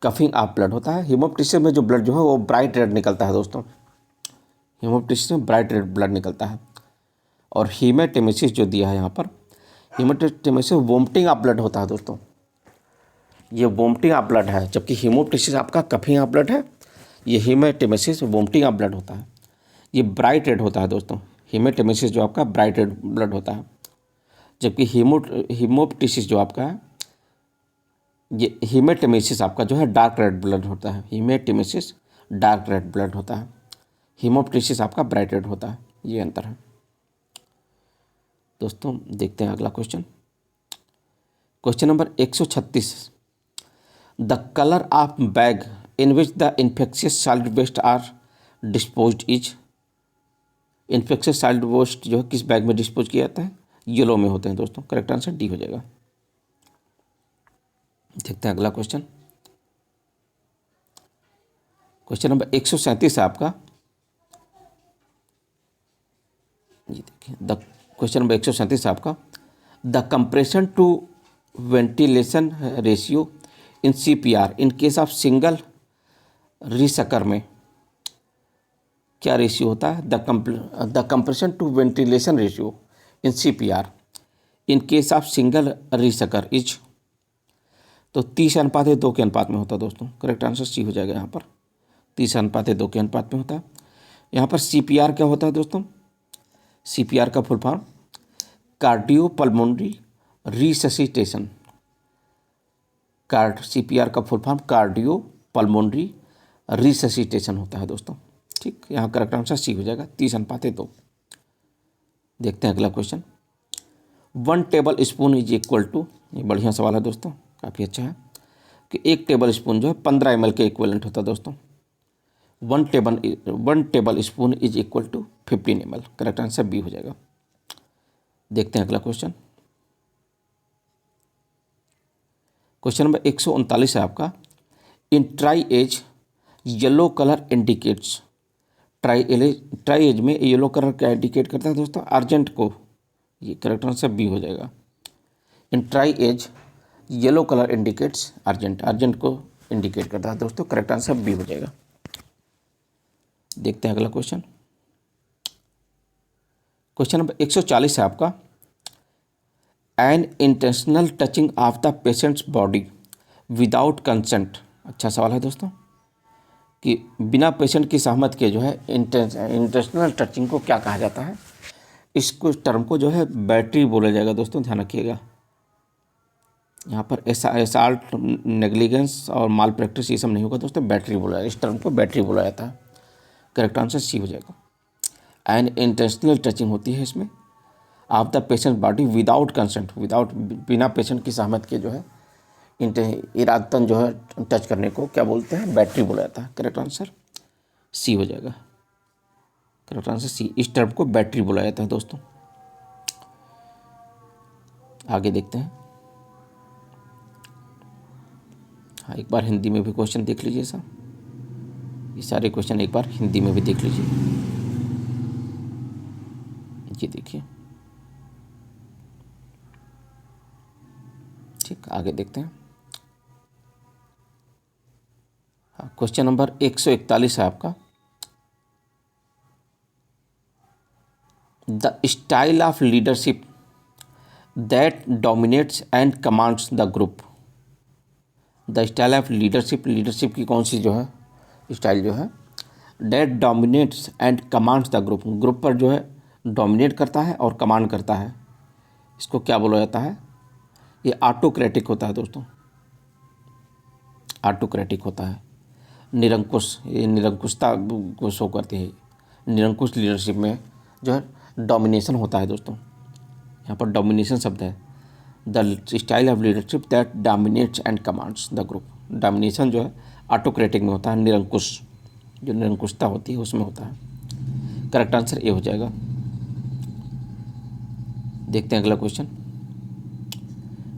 कफिंग ऑफ ब्लड होता है। हीमोप्टिसिस में जो ब्लड जो है वो ब्राइट रेड निकलता है दोस्तों, हीमोप्टिसिस में ब्राइट रेड ब्लड निकलता है। और हीमेटेमेसिस जो दिया है यहाँ पर, हीमेटेमेसिस वोमिटिंग ऑफ ब्लड होता है दोस्तों, ये वोमिटिंग ऑफ ब्लड है, जबकि हीमोप्टिसिस आपका कफिंग ऑफ ब्लड है, ये हीमेटेमेसिस वोमिटिंग ऑफ ब्लड होता है। ये ब्राइट रेड होता है दोस्तों, हीमेटेमेसिस जो आपका ब्राइट रेड ब्लड होता है, जबकि हीमोप्टिसिस जो आपका है, ये हीमेटेमेसिस आपका जो है डार्क रेड ब्लड होता है। हीमेटेमेसिस डार्क रेड ब्लड होता है, हीमोप्टिसिस आपका ब्राइट रेड होता है, ये अंतर है दोस्तों। देखते हैं अगला question, question number 136। The colour of bag in which the infectious solid waste are disposed is. Infectious solid waste जो है किस बैग में डिस्पोज किया जाता है, येलो में होते हैं दोस्तों। करेक्ट आंसर डी हो जाएगा। देखते हैं अगला क्वेश्चन, क्वेश्चन नंबर 137 है आपका। ये देखिए, द क्वेश्चन नंबर 137 है आपका। The compression to ventilation ratio in CPR in case of single rescuer में क्या रेशियो होता है। The compression to ventilation ratio in CPR in case of single rescuer is. तो 30:2 के अनुपात में होता है दोस्तों। करेक्ट आंसर सी हो जाएगा यहाँ पर, 30:2 के अनुपात में होता है। यहाँ पर CPR क्या होता है दोस्तों, CPR का full form cardiopulmonary resuscitation. CPR का फुल फॉर्म कार्डियोपल्मोनरी रिससिटेशन होता है दोस्तों। ठीक, यहाँ करेक्ट आंसर सी हो जाएगा, 30:2। देखते हैं अगला question, 1 tablespoon is equal to. ये बढ़िया सवाल है दोस्तों, काफ़ी अच्छा है कि 1 टेबल स्पून जो है 15 ml के इक्वलेंट होता है दोस्तों। 1 tablespoon is equal to 15 ml। Correct answer B हो जाएगा। देखते हैं अगला क्वेश्चन, क्वेश्चन नंबर 139 है आपका। In triage yellow colour indicates. Triage में येलो कलर क्या इंडिकेट करता है दोस्तों, अर्जेंट को। ये करेक्ट आंसर बी हो जाएगा। In triage yellow colour indicates urgent, urgent को इंडिकेट करता है दोस्तों। करेक्ट आंसर बी हो जाएगा। देखते हैं अगला क्वेश्चन, क्वेश्चन नंबर 140 है आपका। An intentional touching of the patient's body without consent. अच्छा सवाल है दोस्तों कि बिना पेशेंट की सहमति के जो है इंटेंशनल टचिंग को क्या कहा जाता है। इसको टर्म को जो है बैटरी बोला जाएगा दोस्तों, ध्यान रखिएगा। यहाँ पर एसाल्ट, नेग्लिजेंस और माल प्रैक्टिस ये सब नहीं होगा दोस्तों, बैटरी बोला जाएगा। इस टर्म को बैटरी बोला जाता है। करेक्ट आंसर सी हो जाएगा। एन इंटेंशनल टचिंग होती है इसमें of the patient body without consent, without बिना पेशेंट की सहमति के जो है इरादतन जो है टच करने को क्या बोलते हैं, बैटरी बोला जाता है। करेक्ट आंसर सी हो जाएगा। करेक्ट आंसर सी, इस टर्म को बैटरी बोला जाता है दोस्तों। आगे देखते हैं। हाँ, एक बार हिंदी में भी क्वेश्चन देख लीजिए सर, ये सारे क्वेश्चन एक बार हिंदी में भी देख लीजिए। ये देखिए, ठीक, आगे देखते हैं। हाँ, क्वेश्चन नंबर 141 है आपका। The style of leadership that dominates and commands the group. The style of leadership, leadership की कौन सी जो है स्टाइल जो है, that dominates and commands the group, group पर जो है डोमिनेट करता है और कमांड करता है, इसको क्या बोला जाता है। ये ऑटोक्रेटिक होता है दोस्तों, ऑटोक्रेटिक होता है। निरंकुश, ये निरंकुशता को शो करती है। निरंकुश लीडरशिप में जो है डोमिनेशन होता है दोस्तों, यहाँ पर डोमिनेशन शब्द है। The style of leadership that dominates and commands the group. Domination जो है ऑटोक्रेटिक में होता है, निरंकुश जो निरंकुशता होती है उसमें होता है। करेक्ट आंसर ए हो जाएगा। देखते हैं अगला क्वेश्चन,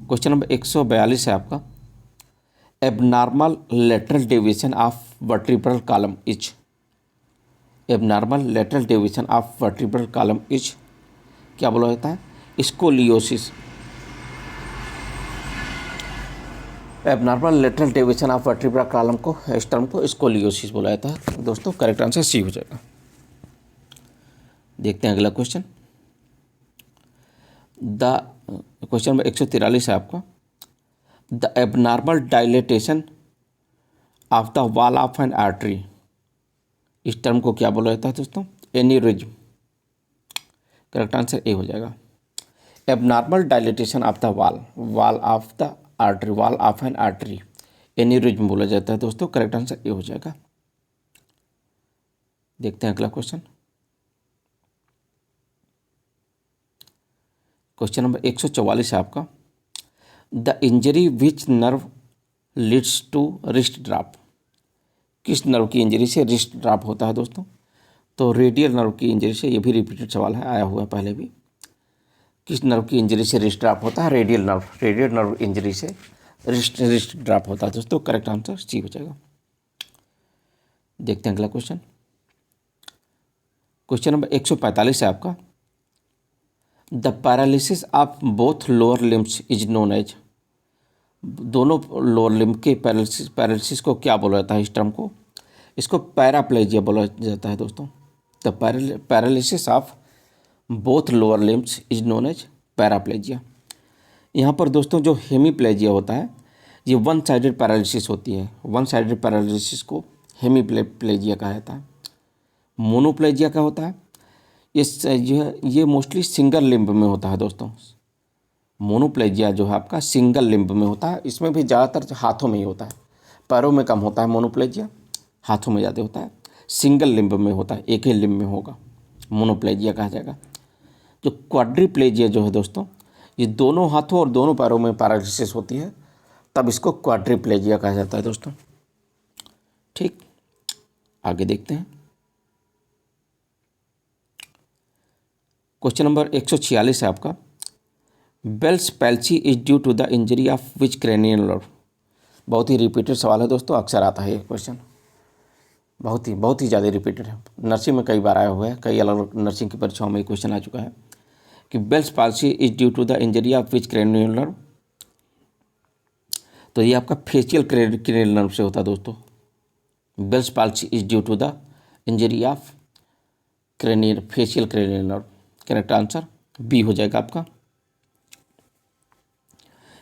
क्वेश्चन नंबर 142 है आपका। Abnormal lateral deviation of vertebral column is. Abnormal lateral deviation of vertebral column is क्या बोला जाता है, scoliosis. Abnormal lateral deviation of vertebral column को, इस टर्म को स्कोलियोसिस बोला जाता है दोस्तों। करेक्ट आंसर सी हो जाएगा। देखते हैं अगला क्वेश्चन। क्वेश्चन नंबर 143 है आपका। The abnormal dilatation of the wall of N artery, इस टर्म को क्या बोला जाता है दोस्तों? एन्यूरिज्म। करेक्ट आंसर ए हो जाएगा। Abnormal dilatation of the wall of the artery, wall of N artery, aneurysm बोला जाता है दोस्तों। करेक्ट आंसर ए हो जाएगा। देखते हैं अगला क्वेश्चन। क्वेश्चन नंबर 144 है आपका। The injury which nerve leads to wrist drop, किस नर्व की इंजरी से रिस्ट ड्रॉप होता है दोस्तों? तो रेडियल नर्व की इंजरी से। ये भी रिपीटेड सवाल है, आया हुआ है पहले भी। किस नर्व की इंजरी से रिस्ट ड्रॉप होता है? रेडियल नर्व इंजरी से रिस्ट ड्रॉप होता है दोस्तों। करेक्ट आंसर सी हो जाएगा। देखते हैं अगला क्वेश्चन। क्वेश्चन नंबर 145 है आपका। The paralysis of both lower limbs is known as, दोनों लोअर लिम्ब के पैरालिसिस को क्या बोला जाता है? इस टर्म को, इसको पैराप्लेजिया बोला जाता है दोस्तों। The paralysis of both lower limbs is known as paraplegia. यहाँ पर दोस्तों जो हेमीप्लेजिया होता है, ये वन साइडेड पैरालिसिस होती है। वन साइडेड पैरालिसिस को हेमीप्लेजिया कहा जाता है। मोनोप्लेजिया क्या होता है? ये मोस्टली सिंगल लिम्ब में होता है दोस्तों। मोनोप्लेजिया जो है आपका सिंगल लिम्ब में होता है। इसमें भी ज़्यादातर हाथों में ही होता है, पैरों में कम होता है मोनोप्लेजिया, हाथों में ज़्यादा होता है। सिंगल लिम्ब में होता है, एक ही लिम्ब में होगा, मोनोप्लेजिया कहा जाएगा। जो क्वाड्रिप्लेजिया जो है दोस्तों, ये दोनों हाथों और दोनों पैरों में पैरालिसिस होती है, तब इसको क्वाड्रिप्लेजिया कहा जाता है दोस्तों। ठीक, आगे देखते हैं। क्वेश्चन नंबर 146 है आपका। Bell's palsy is due to the injury of which cranial nerve, बहुत ही रिपीटेड सवाल है दोस्तों, अक्सर आता है ये क्वेश्चन, बहुत ही ज़्यादा रिपीटेड है। नर्सिंग में कई बार आया हुआ है, कई अलग अलग नर्सिंग की परीक्षाओं में क्वेश्चन आ चुका है कि Bell's palsy is due to the injury of which cranial nerve. तो ये आपका फेशियल क्रेनियल नर्व से होता है दोस्तों। Bell's palsy is due to the injury of facial cranial nerve. Correct answer B हो जाएगा आपका।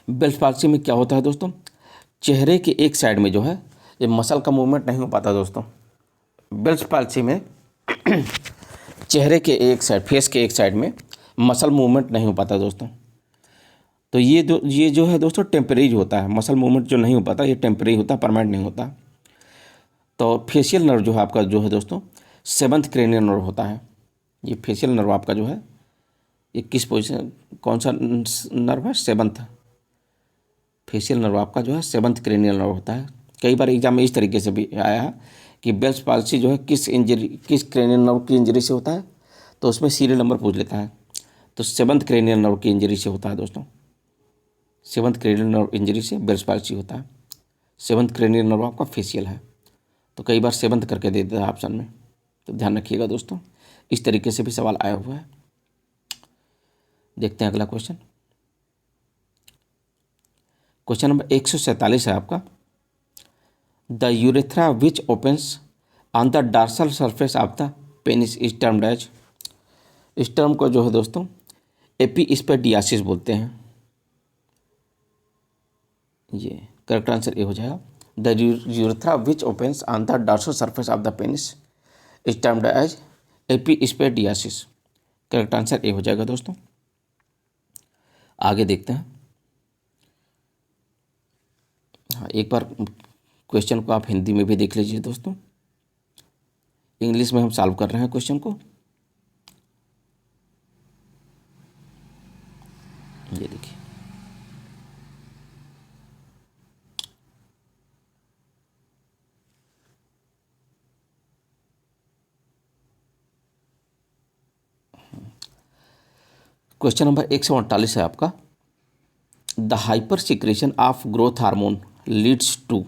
बेल्स पैल्सी में क्या होता है दोस्तों? चेहरे के एक साइड में जो है ये मसल का मूवमेंट नहीं हो पाता दोस्तों। बेल्स पैल्सी में चेहरे के एक साइड, फेस के एक साइड में मसल मूवमेंट नहीं हो पाता दोस्तों। तो ये जो है दोस्तों टेम्परेरी होता है। मसल मूवमेंट जो नहीं हो पाता ये टेम्परेरी होता है, परमानेंट नहीं होता। तो फेशियल नर्व जो है आपका जो है दोस्तों 7th क्रेनियल नर्व होता है। ये फेशियल नर्व आपका जो है ये किस पोजीशन, कौन सा नर्व है? 7th। फेशियल नर्व आपका जो है 7th क्रेनियल नर्व होता है। कई बार एग्जाम में इस तरीके से भी आया है कि बेल्स पैल्सी जो है किस क्रेनियल नर्व की इंजरी से होता है, तो उसमें सीरियल नंबर पूछ लेता है। तो 7th क्रेनियल नर्व की इंजरी से होता है दोस्तों। 7th क्रेनियल नर्व इंजरी से बेल्स पैल्सी होता है। 7th क्रेनियल नर्व आपका फेशियल है, तो कई बार 7th करके दे देता है ऑप्शन में, तो ध्यान रखिएगा दोस्तों। इस तरीके से भी सवाल आया हुआ है। देखते हैं अगला क्वेश्चन। क्वेश्चन नंबर 147 है आपका। The urethra which opens on the dorsal surface of the penis is termed as, इस टर्म को जो है दोस्तों एपिस्पेडियासिस बोलते हैं। ये करेक्ट आंसर ए हो जाएगा। The urethra which opens on the dorsal surface of the penis is termed as epispadias. Correct answer A हो जाएगा दोस्तों। आगे देखते हैं। हाँ, एक बार क्वेश्चन को आप हिंदी में भी देख लीजिए दोस्तों। इंग्लिश में हम सॉल्व कर रहे हैं क्वेश्चन को। ये देखिए, क्वेश्चन नंबर 148 है आपका। The hypersecretion of growth hormone leads to,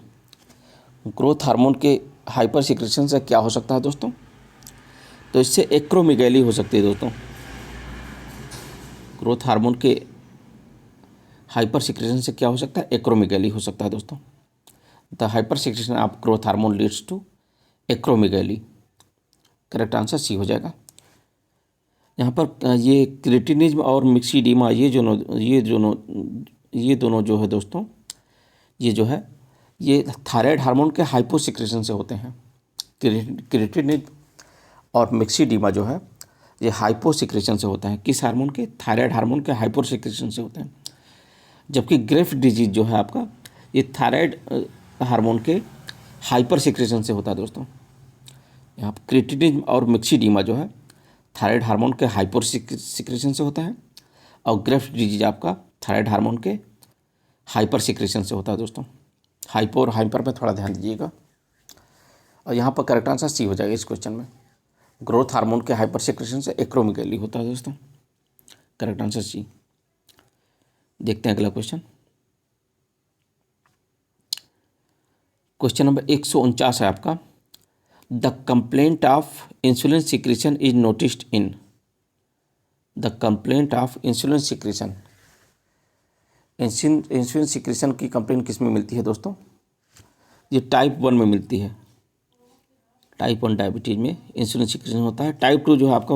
growth hormone के हाइपर सिक्रेशन से क्या हो सकता है दोस्तों? तो इससे एक्रोमेगाली हो सकती है दोस्तों। ग्रोथ हार्मोन के हाइपर सिक्रेशन से क्या हो सकता है, एक्रोमेगैली हो सकता है दोस्तों। The hypersecretion of growth hormone leads to acromegaly. Correct answer C हो जाएगा। यहाँ पर ये क्रेटिनिज्म और मिक्सीडीमा ये दोनों जो है दोस्तों, ये जो है ये थायराइड हार्मोन के हाइपो सिक्रेशन से होते हैं। क्रेटिनिज्म और मिक्सीडीमा जो है ये हाइपो सिक्रेशन से होता है। किस हार्मोन के, थायराइड हार्मोन के हाइपो सिक्रेशन से होते हैं। जबकि ग्रेफ्ट डिजीज जो है आपका, ये थायराइड हार्मोन के हाइपर सिक्रेशन से होता है दोस्तों। यहाँ पर क्रेटिनिज्म और मिक्सीडीमा जो है थायराइड हार्मोन के हाइपर सिक्रेशन से होता है, और ग्रेफ्ट डिजीज आपका थायराइड हार्मोन के हाइपर सिक्रेशन से होता है दोस्तों। हाइपो और हाइपर पे थोड़ा ध्यान दीजिएगा। और यहाँ पर करेक्ट आंसर सी हो जाएगा इस क्वेश्चन में। ग्रोथ हार्मोन के हाइपर सिक्रेशन से एक्रोमेगैली होता है दोस्तों। Correct answer C. देखते हैं अगला क्वेश्चन। क्वेश्चन नंबर 149 है आपका। The complaint of insulin secretion is noticed in. The complaint of insulin secretion, insulin secretion की कंप्लेंट किस में मिलती है दोस्तों? ये टाइप 1 में मिलती है। टाइप 1 डायबिटीज़ में इंसुलिन सिक्रेशन होता है। टाइप 2 जो है आपका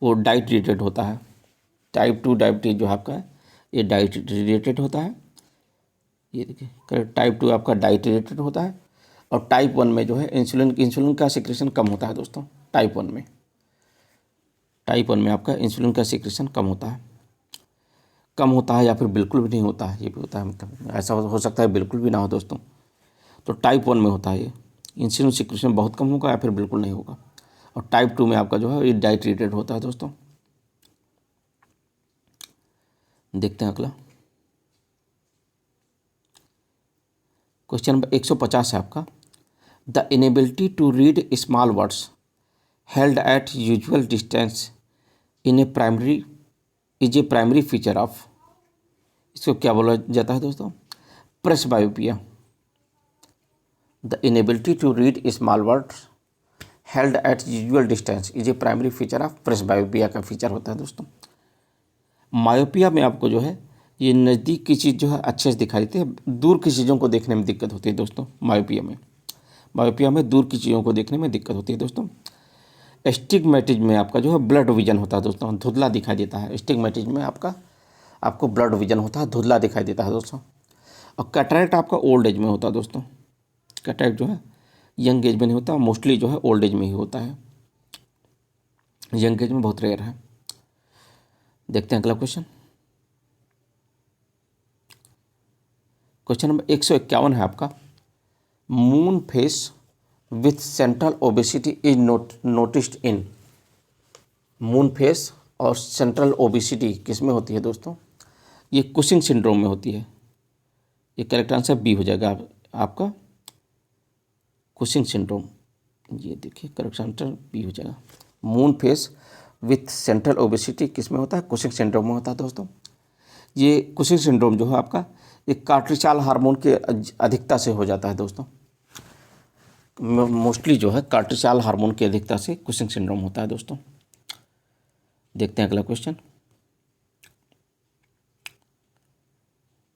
वो डाइट रिलेटेड होता है। टाइप 2 डायबिटीज़ जो है आपका ये डाइट रिलेटेड होता है। ये देखिए, टाइप 2 आपका डाइट रिलेटेड होता है। और टाइप 1 में जो है इंसुलिन का सिक्रेशन कम होता है दोस्तों। टाइप 1 में आपका इंसुलिन का सिक्रेशन कम होता है। कम होता है या फिर बिल्कुल भी नहीं होता है, ये भी होता है। मतलब ऐसा हो सकता है बिल्कुल भी ना हो दोस्तों। तो टाइप 1 में होता है ये, इंसुलिन सिक्रेशन बहुत कम होगा या फिर बिल्कुल नहीं होगा। और टाइप 2 में आपका जो है ये डाइट रिलेटेड होता है दोस्तों। देखते हैं अगला क्वेश्चन नंबर 150 है आपका। The inability to read small words held at usual distance in a primary is a primary feature of. इसको क्या बोला जाता है दोस्तों? Presbyopia. The inability to read small words held at usual distance is a primary feature of presbyopia का feature होता है दोस्तों। मायोपिया में आपको जो है ये नज़दीक की चीज़ जो है अच्छे से दिखाई देती है, दूर की चीज़ों को देखने में दिक्कत होती है दोस्तों। मायोपिया में दूर की चीज़ों को देखने में दिक्कत होती है दोस्तों। एस्टिग्मेटिज्म में आपका जो है ब्लड विजन होता है दोस्तों, धुंधला दिखाई देता है। एस्टिग्मेटिज्म में आपको ब्लड विजन होता है, धुंधला दिखाई देता है दोस्तों। और कैटरैक्ट आपका ओल्ड एज में होता है दोस्तों। कैटरैक्ट जो है यंग एज में नहीं होता, मोस्टली जो है ओल्ड एज में ही होता है। यंग एज में बहुत रेयर है। देखते हैं अगला क्वेश्चन। क्वेश्चन नंबर 151 है आपका। Moon face with central obesity is noticed in. Moon face और सेंट्रल ओबेसिटी किस में होती है दोस्तों? ये कुशिंग सिंड्रोम में होती है। ये करेक्ट आंसर बी हो जाएगा आपका, कुशिंग सिंड्रोम। ये देखिए करेक्ट आंसर बी हो जाएगा। Moon face with central obesity किस में होता है? कुशिंग सिंड्रोम में होता है दोस्तों। ये कुशिंग सिंड्रोम जो है आपका ये कार्टिसोल हार्मोन के अधिकता से हो जाता है दोस्तों। मोस्टली जो है कार्टिसोल हार्मोन की अधिकता से कुशिंग सिंड्रोम होता है दोस्तों। देखते हैं अगला क्वेश्चन।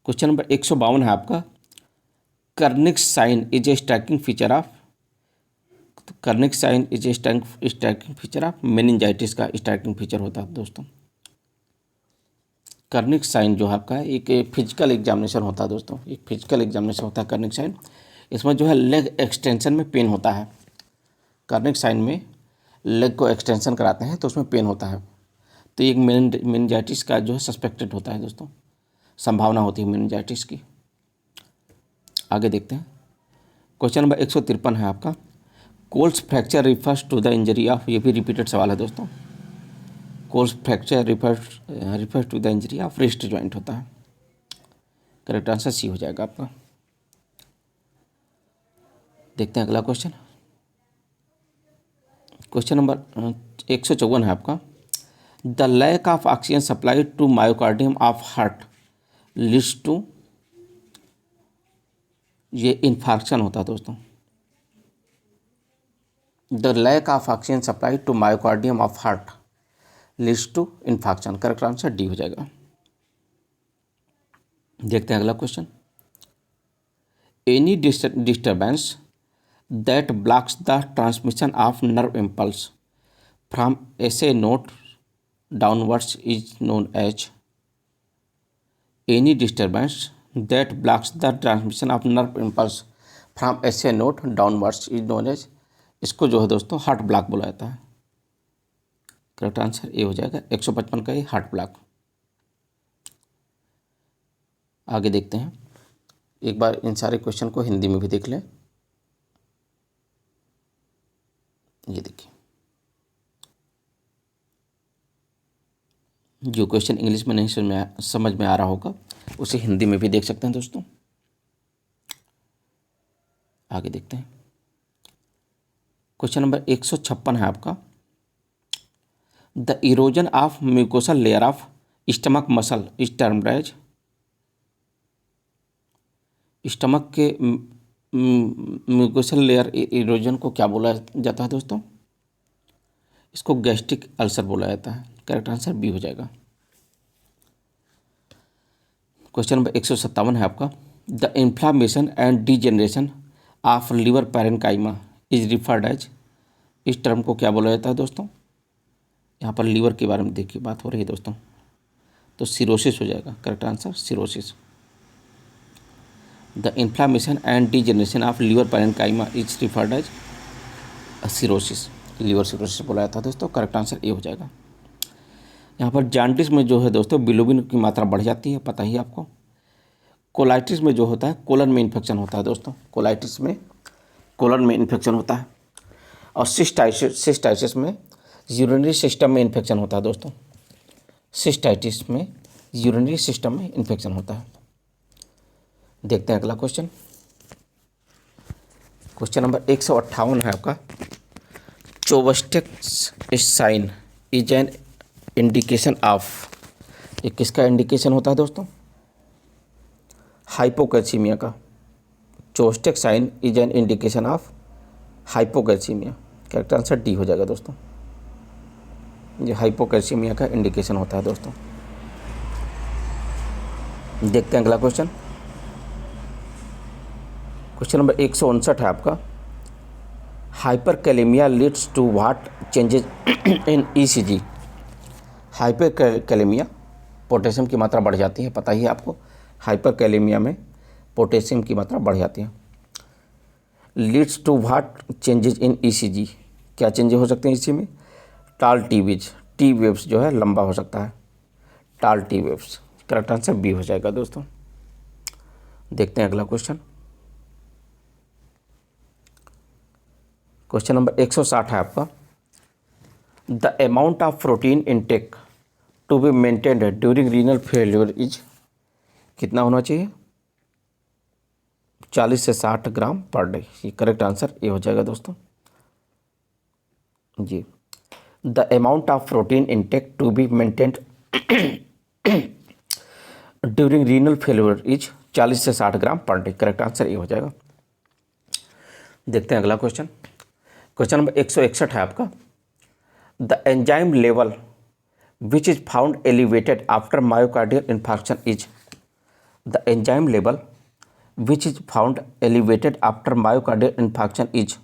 क्वेश्चन नंबर 152 है आपका। Kernig sign is a striking feature of. Kernig sign is a striking feature of meningitis का स्ट्राइकिंग फीचर होता है दोस्तों। कर्निक साइन जो है आपका एक फिजिकल एग्जामिनेशन होता है दोस्तों। एक फिजिकल एग्जामिनेशन होता है कर्निक साइन। इसमें जो है लेग एक्सटेंशन में पेन होता है। कर्निक साइन में लेग को एक्सटेंशन कराते हैं तो उसमें पेन होता है। तो एक मेनिंजाइटिस का जो है सस्पेक्टेड होता है दोस्तों, संभावना होती है मेनिंजाइटिस की। आगे देखते हैं। क्वेश्चन नंबर 153 है आपका। Colles fracture refers to the injury of. ये भी रिपीटेड सवाल है दोस्तों। Colles fracture refers to the injury of wrist joint होता है। करेक्ट आंसर सी हो जाएगा आपका। देखते हैं अगला क्वेश्चन। क्वेश्चन नंबर 154 है आपका। The lack of oxygen supply to myocardium of heart leads to. ये इन्फार्क्शन होता है दोस्तों। The lack of oxygen supply to myocardium of heart leads to infection. Correct answer D हो जाएगा। देखते हैं अगला question. Any disturbance that blocks the transmission of nerve impulse from SA node downwards is known as. Any disturbance that blocks the transmission of nerve impulse from SA node downwards is known as. इसको जो है दोस्तों heart block बोला जाता है। Correct answer A हो जाएगा। 155 का ये हार्ट ब्लॉक। आगे देखते हैं, एक बार इन सारे क्वेश्चन को हिंदी में भी देख लें। ये देखिए, जो क्वेश्चन इंग्लिश में नहीं समझ में आ रहा होगा उसे हिंदी में भी देख सकते हैं दोस्तों। आगे देखते हैं, क्वेश्चन नंबर 156 है आपका। The erosion of mucosal layer of stomach muscle is termed as. Stomach के म्यूकोसल लेयर इरोजन को क्या बोला जाता है दोस्तों? इसको गैस्ट्रिक अल्सर बोला जाता है। करेक्ट आंसर बी हो जाएगा। क्वेश्चन नंबर 157 है आपका। The inflammation and degeneration of liver parenchyma is referred as. इस टर्म को क्या बोला जाता है दोस्तों? यहाँ पर लीवर के बारे में देखिए बात हो रही है दोस्तों, तो सिरोसिस हो जाएगा। Correct answer cirrhosis. The inflammation and degeneration of liver parenchyma is referred as cirrhosis. Liver cirrhosis बोला जाता है दोस्तों। करेक्ट आंसर ए हो जाएगा। यहाँ पर जॉन्डिस में जो है दोस्तों बिलोबिन की मात्रा बढ़ जाती है, पता ही आपको। कोलाइटिस में जो होता है कोलन में इन्फेक्शन होता है दोस्तों। कोलाइटिस में कोलन में इन्फेक्शन होता है। और सिस्टाइटिस में यूरिनरी सिस्टम में इन्फेक्शन होता है दोस्तों। सिस्टाइटिस में यूरिनरी सिस्टम में इन्फेक्शन होता है। देखते हैं अगला क्वेश्चन। क्वेश्चन नंबर 158 है आपका। Chvostek's sign is an indication of. ये किसका इंडिकेशन होता है दोस्तों? हाइपोकैल्सीमिया का। Chvostek sign is an indication of hypocalcaemia. Correct answer D हो जाएगा दोस्तों। ये हाइपोकैल्सीमिया का इंडिकेशन होता है दोस्तों। देखते हैं अगला क्वेश्चन। क्वेश्चन नंबर 159 है आपका। Hyperkalemia leads to what changes in ECG. Hyperkalemia potassium की मात्रा बढ़ जाती है, पता ही है आपको। हाइपरकैलेमिया में पोटेशियम की मात्रा बढ़ जाती है। Leads to what changes in ECG. क्या चेंजेस हो सकते हैं इसी में? टाल टी वेव्स जो है लंबा हो सकता है। Tall T waves. Correct answer B हो जाएगा दोस्तों। देखते हैं अगला क्वेश्चन। क्वेश्चन नंबर 160 है आपका। The amount of protein intake to be maintained during renal failure is. कितना होना चाहिए? 40 से 60 ग्राम पर डे। ये करेक्ट आंसर ये हो जाएगा दोस्तों जी। The amount of protein intake to be maintained during renal failure is 40 से 60 ग्राम पर डे। करेक्ट आंसर ये हो जाएगा। देखते हैं अगला क्वेश्चन। क्वेश्चन नंबर 161 है आपका। The enzyme level which is found elevated after myocardial infarction is. The enzyme level which is found elevated after myocardial infarction is.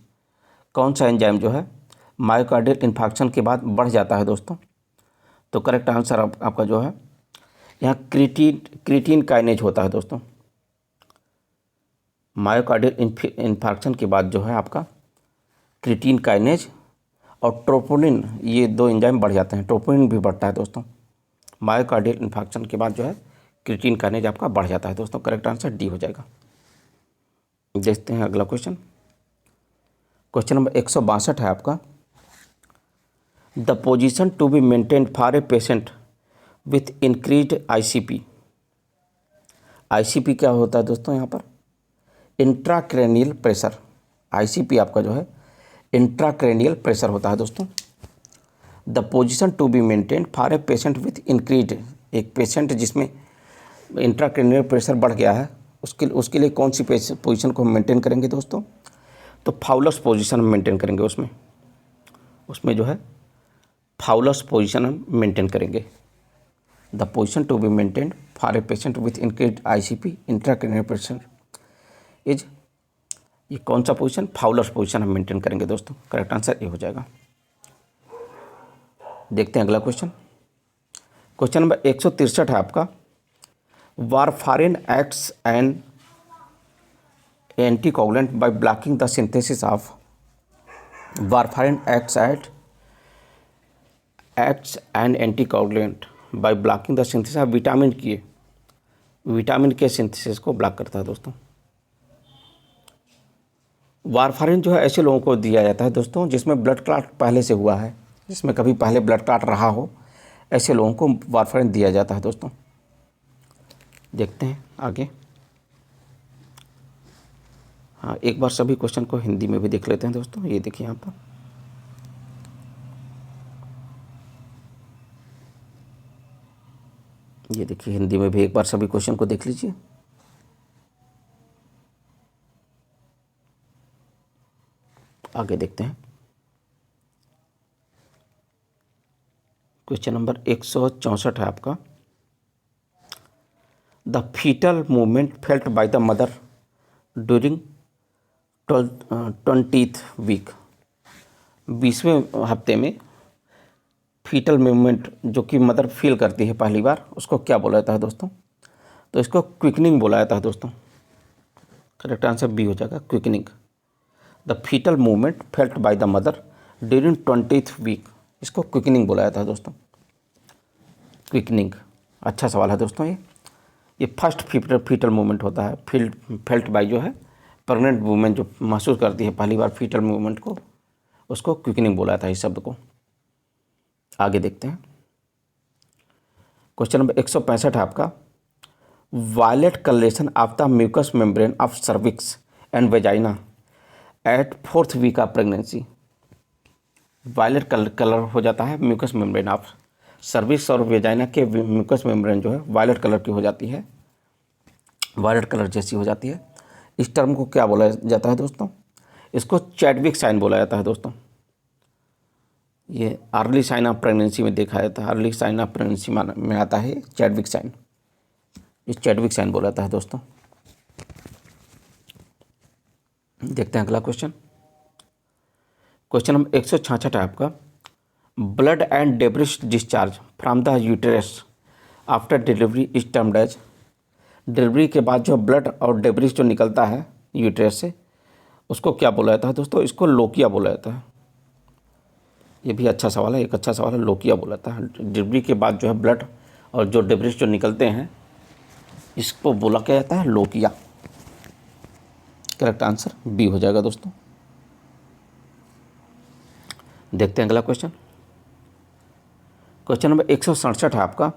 कौन सा एंजाइम जो है मायोकार्डियल इन्फार्क्शन के बाद बढ़ जाता है दोस्तों? तो करेक्ट आंसर आपका जो है यहाँ क्रिएटिन काइनेज होता है दोस्तों। मायोकार्डियल इन्फार्क्शन के बाद जो है आपका क्रिएटिन काइनेज और ट्रोपोनिन, ये दो एंजाइम बढ़ जाते हैं। ट्रोपोनिन भी बढ़ता है दोस्तों। मायोकार्डियल इन्फार्क्शन के बाद जो है क्रिएटिन काइनेज आपका बढ़ जाता है दोस्तों। करेक्ट आंसर डी हो जाएगा। देखते हैं अगला क्वेश्चन। क्वेश्चन नंबर 162 है आपका। The position to be maintained for a patient with increased ICP. ICP क्या होता है दोस्तों? यहाँ पर इंट्राक्रैनियल प्रेशर। आईसीपी आपका जो है इंट्राक्रैनियल प्रेशर होता है दोस्तों। The position to be maintained for a patient with increased. एक पेशेंट जिसमें इंट्राक्रैनियल प्रेशर बढ़ गया है उसके लिए कौन सी पोजीशन को मेंटेन करेंगे दोस्तों? तो फाउलस पोजीशन मेंटेन करेंगे। उसमें जो है फाउलस पोजीशन हम मेंटेन करेंगे। The position to be maintained for a patient with increase ICP intracranial pressure is, ये कौन सा पोजीशन? फाउलस पोजीशन हम मेंटेन करेंगे दोस्तों। करेक्ट आंसर ये हो जाएगा। देखते हैं अगला क्वेश्चन। क्वेश्चन नंबर 163 है आपका। Warfarin acts an anticoagulant by blocking the synthesis of, warfarin acts an anticoagulant by blocking the synthesis of vitamin K, vitamin K synthesis को ब्लॉक करता है दोस्तों। वारफारिन जो है ऐसे लोगों को दिया जाता है दोस्तों जिसमें ब्लड क्लॉट पहले से हुआ है, जिसमें कभी पहले ब्लड क्लॉट रहा हो, ऐसे लोगों को वारफारिन दिया जाता है दोस्तों। देखते हैं आगे। हाँ, एक बार सभी क्वेश्चन को हिंदी में भी देख लेते हैं दोस्तों। ये देखिए यहाँ पर, ये देखिए हिंदी में भी एक बार सभी क्वेश्चन को देख लीजिए। आगे देखते हैं। क्वेश्चन नंबर 164 है आपका। The fetal movement felt by the mother during 20th week, 20वें हफ्ते में फीटल मूवमेंट जो कि मदर फील करती है पहली बार, उसको क्या बोला जाता है दोस्तों? तो इसको क्विकनिंग बोला जाता है दोस्तों। करेक्ट आंसर बी हो जाएगा, quickening. The fetal movement felt by the mother during 20th week, इसको क्विकनिंग बोला जाता है दोस्तों। क्विकनिंग, अच्छा सवाल है दोस्तों। ये फर्स्ट फीटल मूवमेंट होता है। फेल्ट बाय जो है प्रेग्नेंट वूमेन जो महसूस करती है पहली बार फीटल मूवमेंट को, उसको क्विकनिंग बोला जाता है इस शब्द को। आगे देखते हैं। क्वेश्चन नंबर 165 है आपका। Violet colouration of the mucous membrane of cervix and vagina at 4th week of pregnancy, violet colour हो जाता है म्यूकस मेम्ब्रेन ऑफ सर्विक्स और वेजाइना के म्यूकस मेम्ब्रेन जो है वायलेट कलर की हो जाती है, वायलेट कलर जैसी हो जाती है। इस टर्म को क्या बोला जाता है दोस्तों? इसको चैडविक साइन बोला जाता है दोस्तों। ये अर्ली साइन ऑफ प्रेगनेंसी में देखा जाता है, अर्ली साइन ऑफ प्रेगनेंसी में आता है चैडविक साइन, इस चैडविक साइन बोला जाता है दोस्तों। देखते हैं अगला क्वेश्चन। क्वेश्चन नंबर 166 है आपका। Blood and debris discharge from the uterus after delivery is termed as, delivery के बाद जो ब्लड और डेब्रिस जो निकलता है यूटेरस से, उसको क्या बोला जाता है दोस्तों? इसको लोकिया बोला जाता है। ये भी अच्छा सवाल है, एक अच्छा सवाल है। लोकिया बोला जाता है। डिलीवरी के बाद जो है ब्लड और जो डेब्रिस जो निकलते हैं, इसको बोला क्या जाता है? लोकिया। करेक्ट आंसर बी हो जाएगा दोस्तों। देखते हैं अगला क्वेश्चन। क्वेश्चन नंबर 167 है आपका।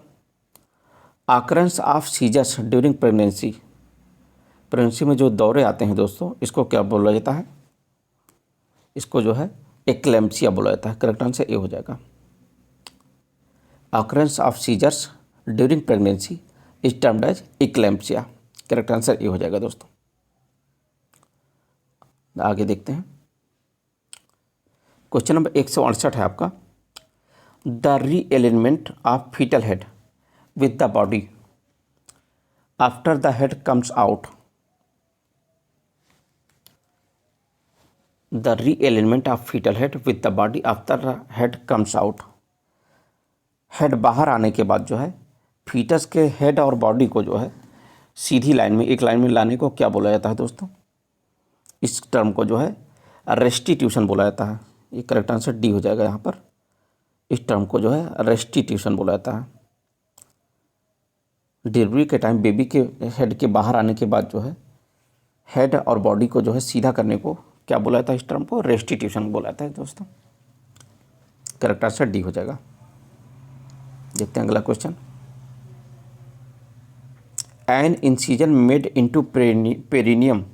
Occurrence of seizures during pregnancy, pregnancy में जो दौरे आते हैं दोस्तों, इसको क्या बोला जाता है? इसको जो है एक्लेम्पसिया बोला जाता है। करेक्ट आंसर ए हो जाएगा। Occurrence of seizures during pregnancy is termed as eclampsia. Correct answer A हो जाएगा दोस्तों। आगे देखते हैं। क्वेश्चन नंबर 168 है आपका। The realignment of foetal head with the body after the head comes out, the realignment of foetal head with the body after the head comes out, head बाहर आने के बाद जो है फीटस के हेड और बॉडी को जो है सीधी लाइन में, एक लाइन में लाने को क्या बोला जाता है दोस्तों? इस टर्म को जो है रेस्टिट्यूशन बोला जाता है। ये करेक्ट आंसर डी हो जाएगा यहाँ पर। इस टर्म को जो है रेस्टिट्यूशन बोला जाता है। डिलीवरी के टाइम बेबी के हेड के बाहर आने के बाद जो है हेड और बॉडी को जो है सीधा करने को क्या बोला जाता है? इस टर्म को रेस्टिट्यूशन बोला जाता है दोस्तों। करेक्ट आंसर डी हो जाएगा। देखते हैं अगला question. An incision made into perineum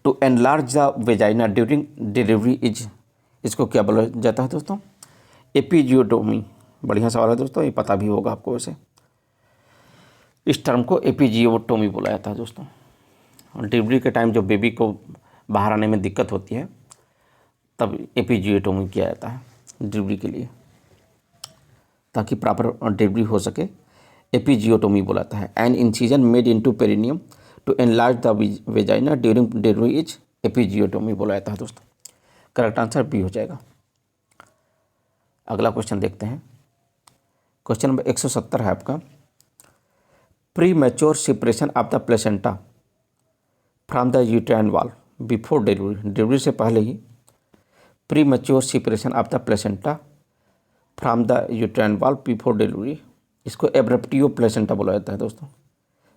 to enlarge the vagina during delivery is, इसको क्या बोला जाता है दोस्तों? एपिजियोटोमी। बढ़िया सवाल है दोस्तों, ये पता भी होगा आपको वैसे। इस टर्म को एपिजियोटोमी बोला जाता है दोस्तों। और डिलीवरी के टाइम जो बेबी को बाहर आने में दिक्कत होती है, तब एपिजियोटोमी किया जाता है डिलीवरी के लिए। ताकि प्रॉपर डिलीवरी हो सके, एपिजियोटोमी बोला जाता है। An incision made into perineum to enlarge the vagina during delivery is episiotomy बोला जाता है दोस्तों। करेक्ट आंसर बी हो जाएगा। अगला क्वेश्चन देखते हैं। क्वेश्चन नंबर 170 है आपका, premature separation of the placenta from the uterine wall before delivery, delivery से पहले ही premature separation of the placenta from the uterine wall before delivery, इसको एब्रप्टियो प्लेसेंटा बोला जाता है दोस्तों।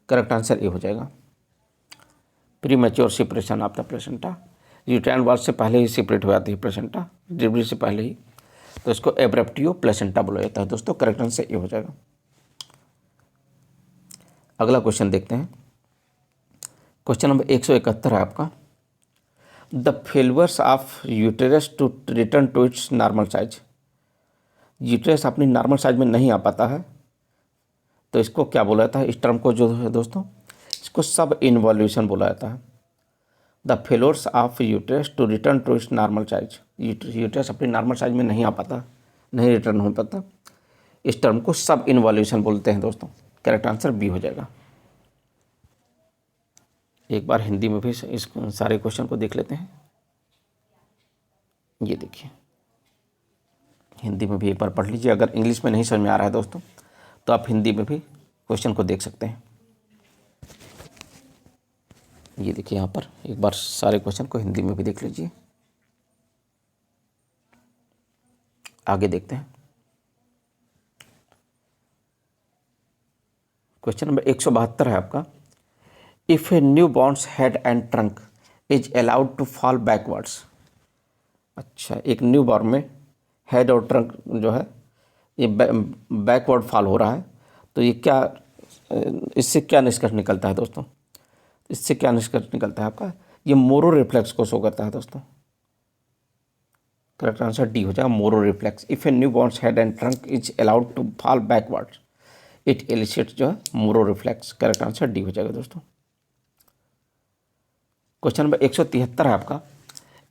करेक्ट आंसर ए हो जाएगा। Pre mature separation of the placenta, uterine wall से पहले ही सेपरेट हो जाती है प्लेसेंटा, डिलीवरी से पहले ही, तो इसको एब्रप्टियो प्लेसेंटा बोला जाता है दोस्तों। करेक्ट आंसर ए हो जाएगा। अगला क्वेश्चन देखते हैं। क्वेश्चन नंबर 171 है आपका, the failures of uterus to return to its normal size, uterus अपनी नॉर्मल साइज में नहीं आ पाता है, तो इसको क्या बोला जाता है? इस टर्म को जो है दोस्तों, इसको सब इन्वॉल्यूशन बोला जाता है। The failures of uterus to return to its normal size, uterus अपनी नॉर्मल साइज में नहीं आ पाता, नहीं रिटर्न हो पाता, इस टर्म को सब इन्वॉल्यूशन बोलते हैं दोस्तों। करेक्ट आंसर बी हो जाएगा। एक बार हिंदी में भी इस सारे क्वेश्चन को देख लेते हैं। ये देखिए, हिंदी में भी एक बार पढ़ लीजिए। अगर इंग्लिश में नहीं समझ में आ रहा है दोस्तों, तो आप हिंदी में भी क्वेश्चन को देख सकते हैं। ये देखिए, यहाँ पर एक बार सारे क्वेश्चन को हिंदी में भी देख लीजिए। आगे देखते हैं। क्वेश्चन नंबर 172 है आपका, if a newborn's head and trunk is allowed to fall backwards. अच्छा, एक न्यू बॉर्न में हेड और ट्रंक जो है ये बैकवर्ड फॉल हो रहा है, तो ये क्या, इससे क्या निष्कर्ष निकलता है दोस्तों? इससे क्या निष्कर्ष निकलता है आपका? ये मोरो रिफ्लेक्स को शो करता है दोस्तों। करेक्ट आंसर डी हो जाएगा, Moro reflex. If a newborn's head and trunk is allowed to fall backwards it elicits जो है Moro reflex. Correct answer D हो जाएगा दोस्तों। क्वेश्चन नंबर 173 है आपका,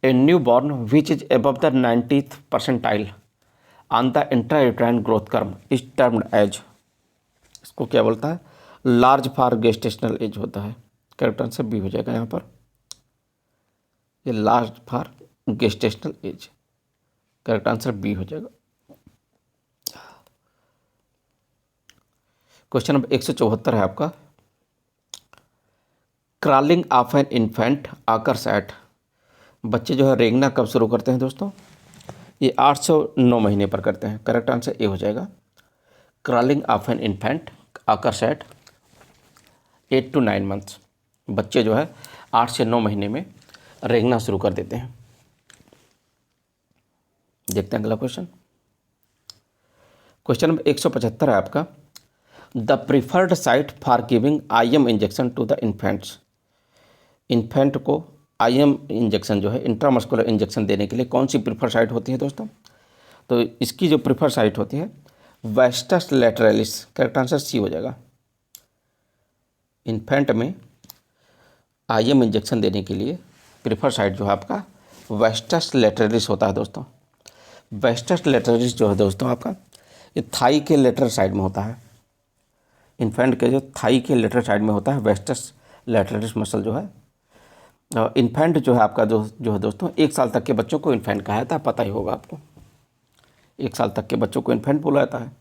a newborn which is above the 90th percentile on the intrauterine growth curve is termed as, इसको क्या बोलता है? लार्ज फॉर गेस्टेशनल एज होता है। करेक्ट आंसर बी हो जाएगा यहाँ पर, ये large for gestational age. Correct answer B हो जाएगा। क्वेश्चन नंबर 174 है आपका, crawling of an infant occurs at, बच्चे जो है रेंगना कब शुरू करते हैं दोस्तों? ये 8 से 9 महीने पर करते हैं। करेक्ट आंसर ए हो जाएगा। Crawling of an infant occurs at 8 to 9 months, बच्चे जो है 8 से 9 महीने में रेंगना शुरू कर देते हैं। देखते हैं अगला क्वेश्चन। क्वेश्चन नंबर 175 है आपका, the preferred site for giving IM injection to the infants, infant को IM इंजेक्शन जो है इंट्रामस्कुलर इंजेक्शन देने के लिए कौन सी प्रिफर साइट होती है दोस्तों? तो इसकी जो प्रिफर साइट होती है vastus lateralis. Correct answer C हो जाएगा। इन्फेंट में IM इंजेक्शन देने के लिए प्रिफर साइट जो है आपका वेस्टस लैटरलिस होता है दोस्तों। वेस्टस लैटरलिस जो है दोस्तों आपका, ये थाई के लेटरल साइड में होता है। इन्फेंट के जो थाई के लेटरल साइड में होता है वेस्टस लैटरलिस मसल जो है। इन्फेंट जो है आपका जो है दोस्तों, 1 साल तक के बच्चों को इन्फेंट कहा जाता है, पता ही होगा आपको। 1 साल तक के बच्चों को इन्फेंट बोला जाता है।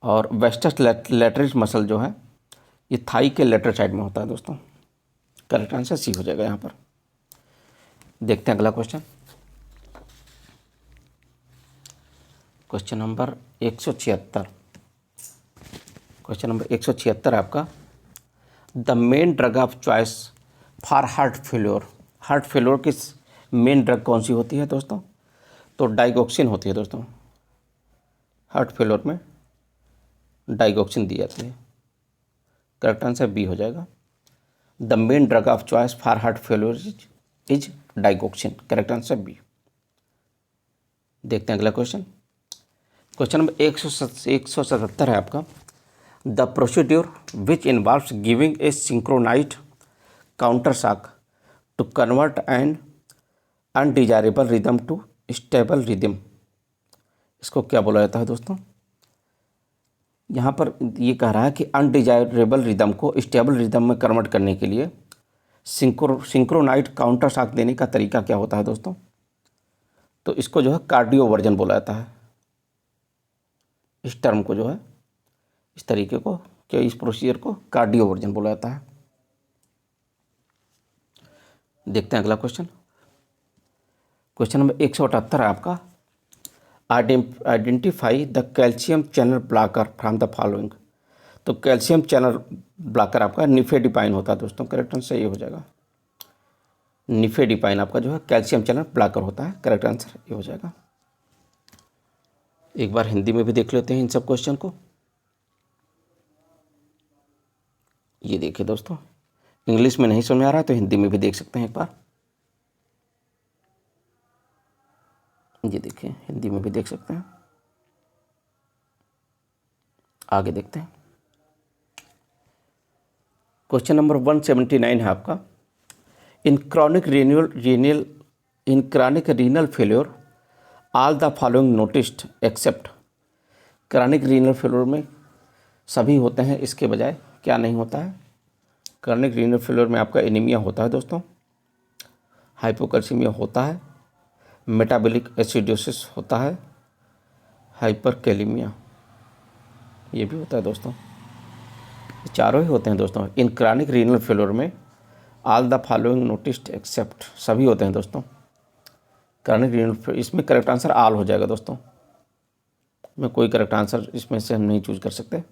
और वेस्टस लैटरलिस मसल जो है ये थाई के लेटरल साइड में होता है दोस्तों। करेक्ट आंसर सी हो जाएगा यहाँ पर। देखते हैं अगला question. Question number 176, question number 176 आपका, the main drug of choice for heart failure, heart failure की मेन ड्रग कौन सी होती है दोस्तों? तो डाइगोक्सिन होती है दोस्तों। हार्ट फेल्योर में डाइगोक्सिन दी जाती है। करेक्ट आंसर बी हो जाएगा। The main drug of choice for heart failure is digoxin. Correct answer B. देखते हैं अगला क्वेश्चन। क्वेश्चन नंबर 177 है आपका, the procedure which involves giving a synchronised counter shock to convert an undesirable rhythm to stable rhythm इसको क्या बोला जाता है दोस्तों? यहाँ पर ये कह रहा है कि अनडिजायरेबल रिदम को स्टेबल रिदम में कन्वर्ट करने के लिए सिंक्रोनाइट काउंटर शॉक देने का तरीका क्या होता है दोस्तों? तो इसको जो है कार्डियो वर्जन बोला जाता है। इस टर्म को जो है, इस तरीके को, क्या इस प्रोसीजर को कार्डियो वर्जन बोला जाता है। देखते हैं अगला क्वेश्चन। क्वेश्चन नंबर 178 है आपका। Identify the calcium channel blocker from the following. तो कैल्शियम चैनल ब्लॉकर आपका निफेडिपाइन होता है दोस्तों। करेक्ट आंसर ये हो जाएगा, निफेडिपाइन आपका जो है कैल्शियम चैनल ब्लॉकर होता है। करेक्ट आंसर ये हो जाएगा। एक बार हिंदी में भी देख लेते हैं इन सब क्वेश्चन को। ये देखिए दोस्तों, इंग्लिश में नहीं समझ आ रहा है तो हिंदी में भी देख सकते हैं एक बार। ये देखिए, हिंदी में भी देख सकते हैं। आगे देखते हैं। क्वेश्चन नंबर 179 है आपका। In chronic renal failure all the following noticed except. Chronic renal failure में सभी होते हैं, इसके बजाय क्या नहीं होता है? क्रॉनिक रीनल फेल्योर में आपका एनीमिया होता है दोस्तों, हाइपोकैल्सीमिया होता है, मेटाबॉलिक एसिडोसिस होता है, हाइपरकैलेमिया ये भी होता है दोस्तों। ये चारों ही होते हैं दोस्तों। इन क्रॉनिक रीनल फेल्योर में all the following noticed except, सभी होते हैं दोस्तों। क्रॉनिक रीनल, इसमें करेक्ट आंसर ऑल हो जाएगा दोस्तों। मैं कोई करेक्ट आंसर इसमें से हम नहीं चूज कर सकते,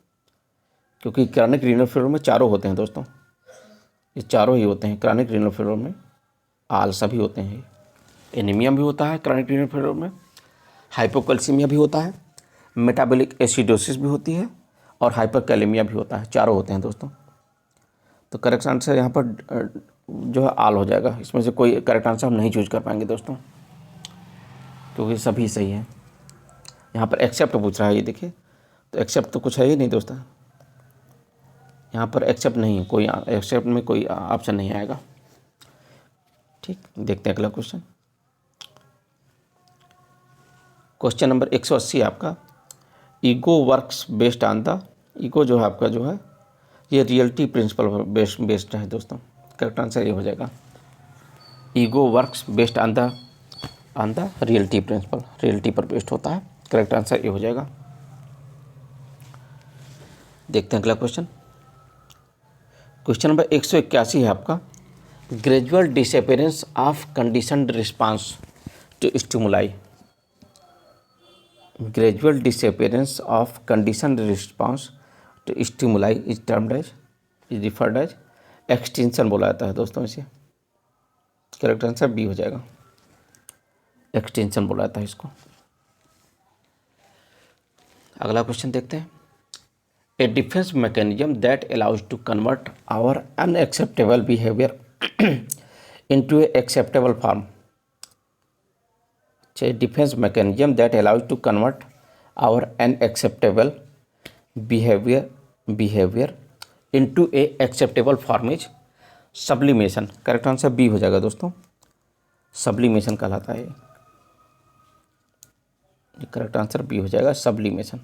क्योंकि क्रॉनिक रीनल फेल्योर में चारों होते हैं दोस्तों। ये चारों ही होते हैं क्रॉनिक रीनल फेल्योर में, ऑल सभी होते हैं। एनीमिया भी होता है क्रॉनिक रीनल फेल्योर में, हाइपोकैल्सीमिया भी होता है, मेटाबॉलिक एसिडोसिस भी होती है, और हाइपरकैलेमिया भी होता है। चारों होते हैं दोस्तों। तो करेक्ट आंसर यहाँ पर जो है ऑल हो जाएगा। इसमें से कोई करेक्ट आंसर हम नहीं चूज कर पाएंगे दोस्तों, क्योंकि सभी सही है। यहाँ पर एक्सेप्ट पूछ रहा है, ये देखिए, तो एक्सेप्ट तो कुछ है ही नहीं दोस्तों। यहाँ पर एक्सेप्ट नहीं है, कोई एक्सेप्ट में कोई ऑप्शन नहीं आएगा। ठीक, देखते हैं अगला क्वेश्चन। क्वेश्चन नंबर 180 आपका। Ego works based on the, ego जो है आपका जो है ये रियलिटी प्रिंसिपल बेस्ड है दोस्तों। करेक्ट आंसर ये हो जाएगा, ego works based on the reality principle, reality पर बेस्ड होता है। करेक्ट आंसर ये हो जाएगा। देखते हैं अगला क्वेश्चन। क्वेश्चन नंबर 181 है आपका। Gradual disappearance of conditioned response to stimuli. Gradual disappearance of conditioned response to stimuli is termed as, is referred as extinction बोला जाता है दोस्तों इसे। करेक्ट आंसर बी हो जाएगा, एक्सटेंशन बोला जाता है इसको। अगला क्वेश्चन देखते हैं। A defence mechanism that allows to convert our unacceptable behaviour into a acceptable form. Defence mechanism that allows to convert our unacceptable behaviour into a acceptable form is sublimation. Correct answer B हो जाएगा दोस्तों, sublimation कहलाता है ये। Correct answer B हो जाएगा, sublimation.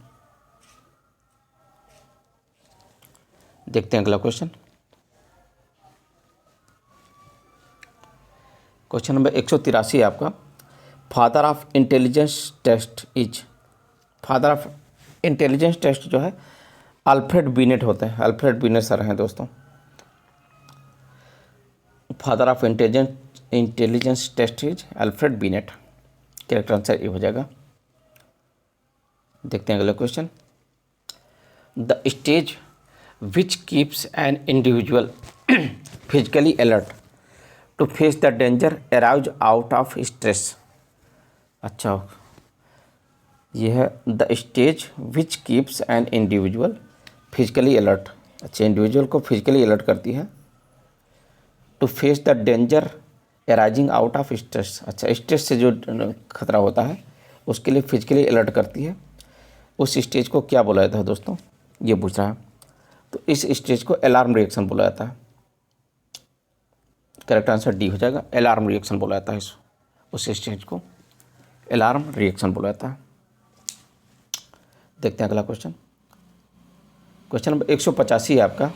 देखते हैं अगला क्वेश्चन। क्वेश्चन नंबर 183 है आपका। Father of intelligence test is, father of intelligence test जो है अल्फ्रेड बिनेट होते हैं। अल्फ्रेड बिनेट सर हैं दोस्तों, father of intelligence test is Alfred Binet. Correct answer ये हो जाएगा। देखते हैं अगला question. The stage which keeps an individual physically alert to face the danger arouse out of stress. अच्छा, यह है the stage which keeps an individual physically alert. अच्छा, इंडिविजुअल को फिजिकली अलर्ट करती है to face the danger arising out of stress. अच्छा, stress से जो खतरा होता है उसके लिए फिजिकली अलर्ट करती है। उस स्टेज को क्या बोला जाता है दोस्तों, ये पूछ रहा है। तो इस स्टेज को अलार्म रिएक्शन बोला जाता है। करेक्ट आंसर डी हो जाएगा, अलार्म रिएक्शन बोला जाता है उस स्टेज को अलार्म रिएक्शन बोला जाता है। देखते हैं अगला क्वेश्चन। क्वेश्चन नंबर 185 है आपका।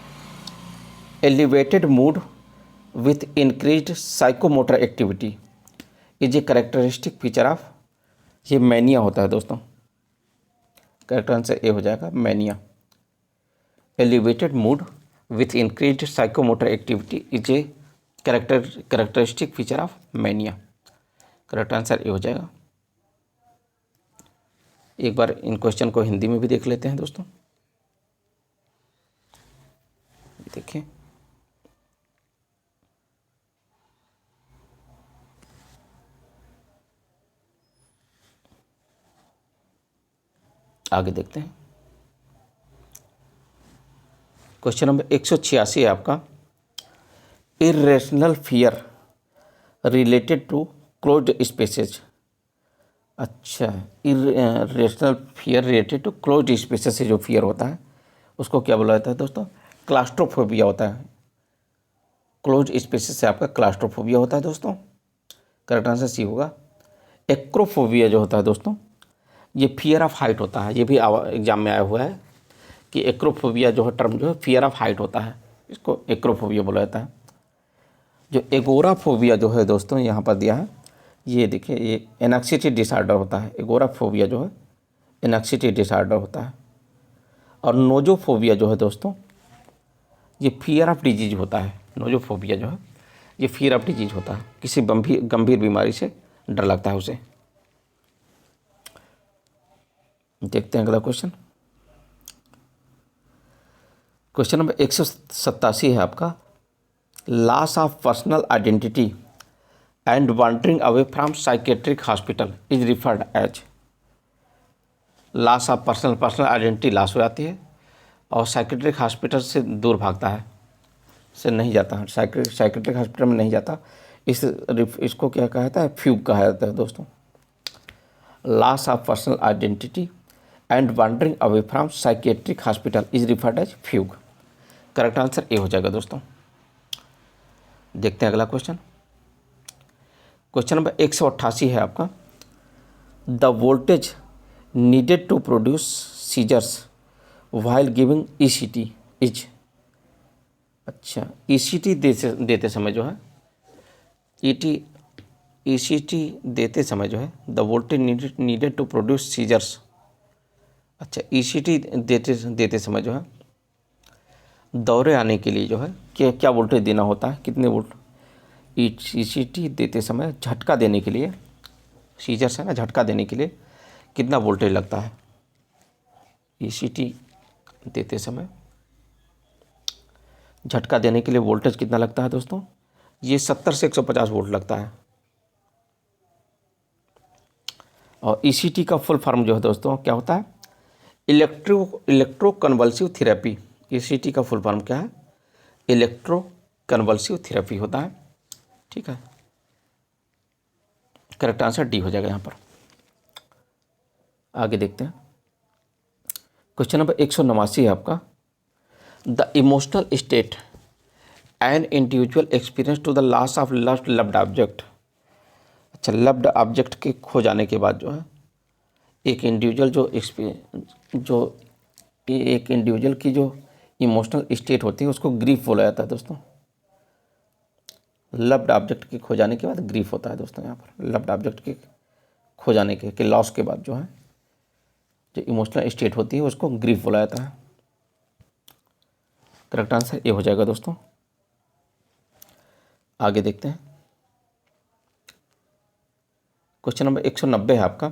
Elevated mood with increased psychomotor activity is a characteristic feature of, ये मैनिया होता है दोस्तों। करेक्ट आंसर ए हो जाएगा mania. Elevated mood with increased psychomotor activity is a characteristic feature of mania. Correct answer A हो जाएगा। एक बार इन question को हिंदी में भी देख लेते हैं दोस्तों। देखिए, आगे देखते हैं। क्वेश्चन नंबर 186 है आपका। Irrational fear related to closed spaces. अच्छा, irrational fear related to closed spaces से जो फियर होता है उसको क्या बोला जाता है दोस्तों? क्लास्ट्रोफोबिया होता है। क्लोज्ड स्पेसेज से आपका क्लास्ट्रोफोबिया होता है दोस्तों। करेक्ट आंसर सी होगा। एक्रोफोबिया जो होता है दोस्तों, ये फियर ऑफ हाइट होता है। ये भी एग्जाम में आया हुआ है कि एक्रोफोबिया जो है टर्म जो है फियर ऑफ हाइट होता है, इसको एक्रोफोबिया बोला जाता है। जो एगोराफोबिया जो है दोस्तों यहाँ पर दिया है, ये देखिए, ये एनेक्सिटी डिसऑर्डर होता है। एगोराफोबिया जो है एनेक्सिटी डिसऑर्डर होता है। और नोजोफोबिया जो है दोस्तों, ये फियर ऑफ डिजीज होता है। नोजोफोबिया जो है ये फियर ऑफ डिजीज होता है, किसी गंभीर बीमारी से डर लगता है उसे। देखते हैं अगला क्वेश्चन। क्वेश्चन नंबर 187 है आपका। Loss of personal identity and wandering away from psychiatric hospital is referred as. Loss of personal identity loss हो जाती है और साइकेट्रिक हॉस्पिटल से दूर भागता है, से नहीं जाता, साइकेट्रिक हॉस्पिटल में नहीं जाता। इसको क्या कहता है? फ्यूग कहा जाता है दोस्तों। Loss of personal identity and wandering away from psychiatric hospital is referred as fugue. Correct answer A हो जाएगा दोस्तों। देखते हैं अगला क्वेश्चन। क्वेश्चन नंबर 188 है आपका। The voltage needed to produce seizures while giving ECT is. अच्छा, ईसीटी देते समय जो है ईसीटी देते समय जो है the voltage needed to produce seizures. अच्छा, ईसीटी देते समय जो है दौरे आने के लिए जो है क्या वोल्टेज देना होता है? कितने वोल्ट? ईसीटी देते समय झटका देने के लिए, सीजर्स है ना, झटका देने के लिए कितना वोल्टेज लगता है? ईसीटी देते समय झटका देने के लिए वोल्टेज कितना लगता है दोस्तों? ये 70 से 150 वोल्ट लगता है। और ईसीटी का फुल फॉर्म जो है दोस्तों क्या होता है? Electroconvulsive therapy. ईसीटी का फुल फॉर्म क्या है? इलेक्ट्रोकन्वल्सिव थेरेपी होता है। ठीक है, करेक्ट आंसर डी हो जाएगा यहाँ पर। आगे देखते हैं। क्वेश्चन नंबर 189 है आपका। The emotional state and individual experience to the loss of loved object. अच्छा, लव्ड ऑब्जेक्ट के खो जाने के बाद जो है एक इंडिविजुअल एक इंडिविजुअल की जो इमोशनल स्टेट होती है उसको ग्रीफ बोला जाता है दोस्तों। लव्ड ऑब्जेक्ट के खो जाने के बाद ग्रीफ होता है दोस्तों। यहाँ पर लव्ड ऑब्जेक्ट के खो जाने के लॉस के बाद जो है जो इमोशनल स्टेट होती है उसको ग्रीफ बोला जाता है। करेक्ट आंसर ये हो जाएगा दोस्तों। आगे देखते हैं। क्वेश्चन नंबर 190 है आपका।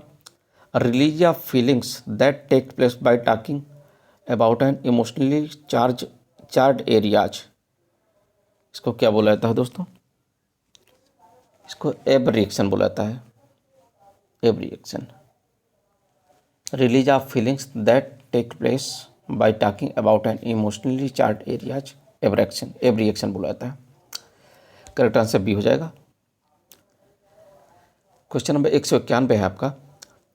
Release of feelings that take place by talking about an emotionally charge areas. इसको क्या बोला जाता है दोस्तों? इसको एब रिएक्शन बोला जाता है। Abreaction. Release of feelings that take place by talking about an emotionally charge areas abreaction बोला जाता है। करेक्ट आंसर बी हो जाएगा। क्वेश्चन नंबर 191 है आपका।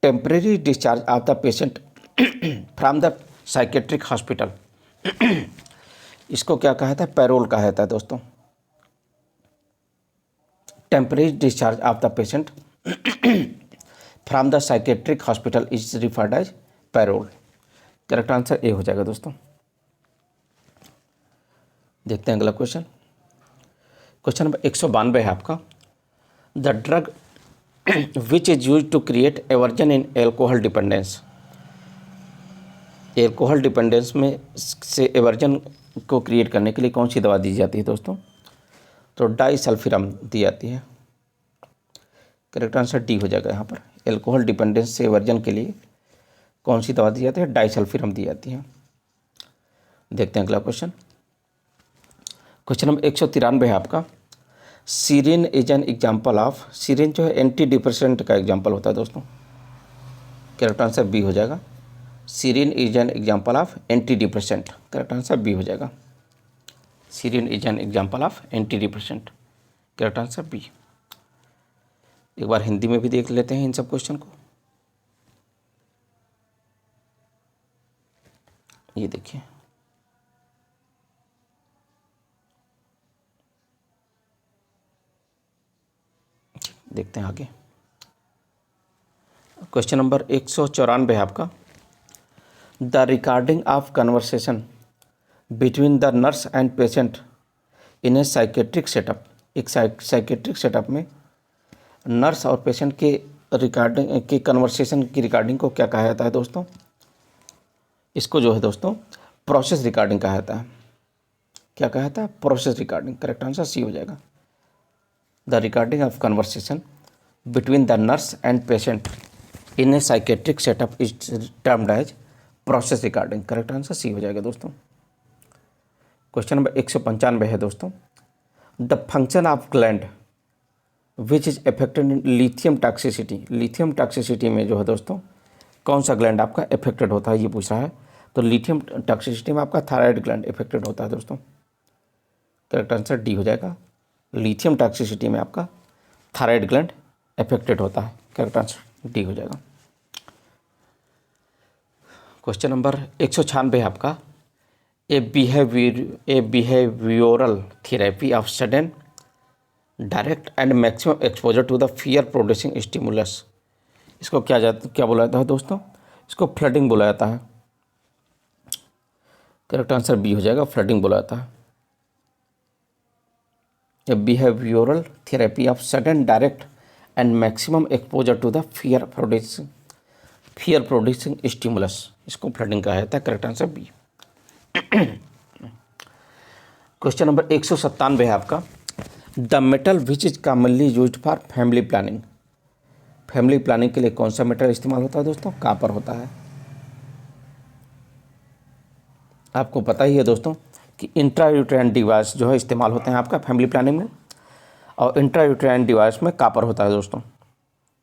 Temporary discharge of the patient from the psychiatric hospital. इसको क्या कहा जाता है? पैरोल कहा जाता है दोस्तों। Temporary discharge of the patient from the psychiatric hospital is referred as parole. Correct answer A हो जाएगा दोस्तों। देखते हैं अगला क्वेश्चन। क्वेश्चन नंबर 192 है आपका। The drug which is use to create aversion in alcohol dependence. Alcohol dependence में से एवर्जन को क्रिएट करने के लिए कौन सी दवा दी जाती है दोस्तों? तो डाइसल्फिरम दी जाती है। करेक्ट आंसर डी हो जाएगा यहाँ पर। एल्कोहल डिपेंडेंस से एवर्जन के लिए कौन सी दवा दी जाती है? डाइसल्फिरम दी जाती है। देखते हैं अगला क्वेश्चन। क्वेश्चन नंबर 193 है आपका। सीरिन इज एन एग्जाम्पल ऑफ। सीरिन जो है एंटी डिप्रेसेंट का एग्जाम्पल होता है दोस्तों। करेक्ट आंसर बी हो जाएगा। Serine is an example of anti depressant. Correct answer B हो जाएगा। Serine is an example of anti depressant. Correct answer B. एक बार हिंदी में भी देख लेते हैं इन सब क्वेश्चन को। ये देखिए, देखते हैं आगे। क्वेश्चन नंबर 194 है आपका। The recording of conversation between the nurse and patient in a psychiatric setup. एक साइकेट्रिक सेटअप में नर्स और पेशेंट के रिकॉर्डिंग के कन्वर्सेशन की रिकॉर्डिंग को क्या कहा जाता है दोस्तों? इसको जो है दोस्तों प्रोसेस रिकॉर्डिंग कहा जाता है। क्या कहा जाता है? Process recording. Correct answer C हो जाएगा। The recording of conversation between the nurse and patient in a psychiatric setup is termed as process recording. Correct answer C हो जाएगा दोस्तों। क्वेश्चन नंबर 195 है दोस्तों। The function of gland which is affected in lithium toxicity. Lithium toxicity में जो है दोस्तों कौन सा ग्लैंड आपका अफेक्टेड होता है, ये पूछ रहा है। तो लिथियम टॉक्सिसिटी में आपका थायराइड ग्लैंड अफेक्टेड होता है दोस्तों। करेक्ट आंसर डी हो जाएगा। लिथियम टॉक्सिसिटी में आपका थायराइड ग्लैंड अफेक्टेड होता है। करेक्ट आंसर डी हो जाएगा। क्वेश्चन नंबर 196 है आपका। A behavioural therapy of sudden direct and maximum exposure to the fear producing stimulus. इसको क्या बोला जाता है दोस्तों? इसको फ्लडिंग बोला जाता है। करेक्ट आंसर बी हो जाएगा। फ्लडिंग बोला जाता है। A behavioural therapy of sudden direct and maximum exposure to the fear producing stimulus, इसको फ्लडिंग कहा जाता है। Correct answer B. Question number 197 है आपका। The metal which is commonly used for family planning. Family planning के लिए कौन सा मेटल इस्तेमाल होता है दोस्तों? कॉपर होता है। आपको पता ही है दोस्तों कि इंट्रायूटेराइन डिवाइस जो है इस्तेमाल होते हैं आपका फैमिली प्लानिंग में, और इंट्रायूटेराइन डिवाइस में कॉपर होता है दोस्तों।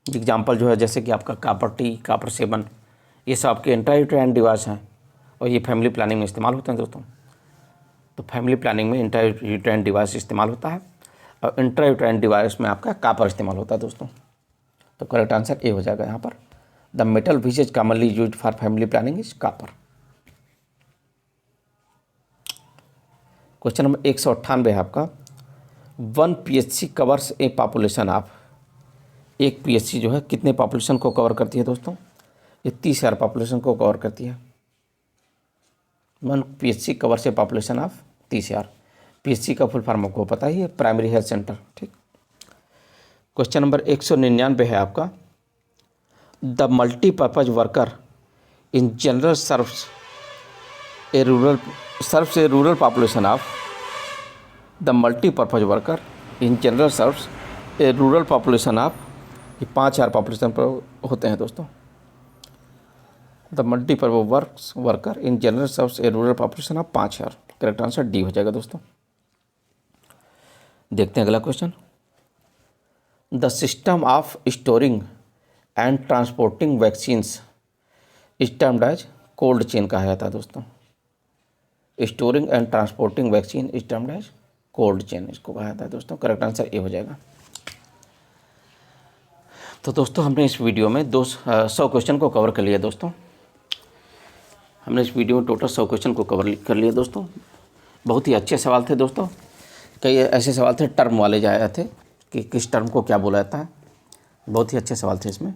एग्जाम्पल जो है जैसे कि आपका कॉपर टी, कॉपर 7, ये सब आपके इंट्रायूटेराइन डिवाइस हैं और ये फैमिली प्लानिंग में इस्तेमाल होते हैं दोस्तों। तो फैमिली प्लानिंग में इंट्रायूटेराइन डिवाइस इस्तेमाल होता है और इंट्रायूटेराइन डिवाइस में आपका कॉपर इस्तेमाल होता है दोस्तों। तो करेक्ट आंसर ए हो जाएगा यहाँ पर। The metal which is commonly used for family planning is copper. Question number 198 है आपका। 1 PHC covers A population of. एक PHC जो है कितने पॉपुलेशन को कवर करती है दोस्तों? ये 30,000 पॉपुलेशन को कवर करती है। 1 PHC covers A population of 30,000। PHC का फुल फॉर्म आपको पता ही है, प्राइमरी हेल्थ सेंटर। ठीक। क्वेश्चन नंबर 199 है आपका। The multipurpose worker in general serves A rural population of. The multipurpose worker in general serves A rural population of. ये 5,000 population पर होते हैं दोस्तों। The multipurpose worker in general serves A rural population of 5,000। Correct answer D हो जाएगा दोस्तों। देखते हैं अगला question. The system of storing and transporting vaccines is termed as cold chain कहा जाता है दोस्तों। Storing and transporting vaccine is termed as cold chain, इसको कहा जाता है दोस्तों। करेक्ट आंसर ए हो जाएगा। तो दोस्तों हमने इस वीडियो में 100 क्वेश्चन को कवर कर लिया दोस्तों। हमने इस वीडियो में टोटल 100 क्वेश्चन को कवर कर लिया दोस्तों। बहुत ही अच्छे सवाल थे दोस्तों। कई ऐसे सवाल थे टर्म वाले जो आए थे कि किस टर्म को क्या बोला जाता है। बहुत ही अच्छे सवाल थे इसमें।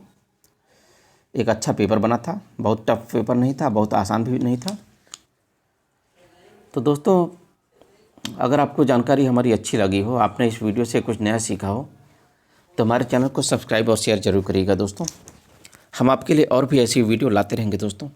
एक अच्छा पेपर बना था, बहुत टफ पेपर नहीं था, बहुत आसान भी नहीं था। तो दोस्तों, अगर आपको जानकारी हमारी अच्छी लगी हो, आपने इस वीडियो से कुछ नया सीखा हो, तो हमारे चैनल को सब्सक्राइब और शेयर जरूर करिएगा दोस्तों। हम आपके लिए और भी ऐसी वीडियो लाते रहेंगे दोस्तों।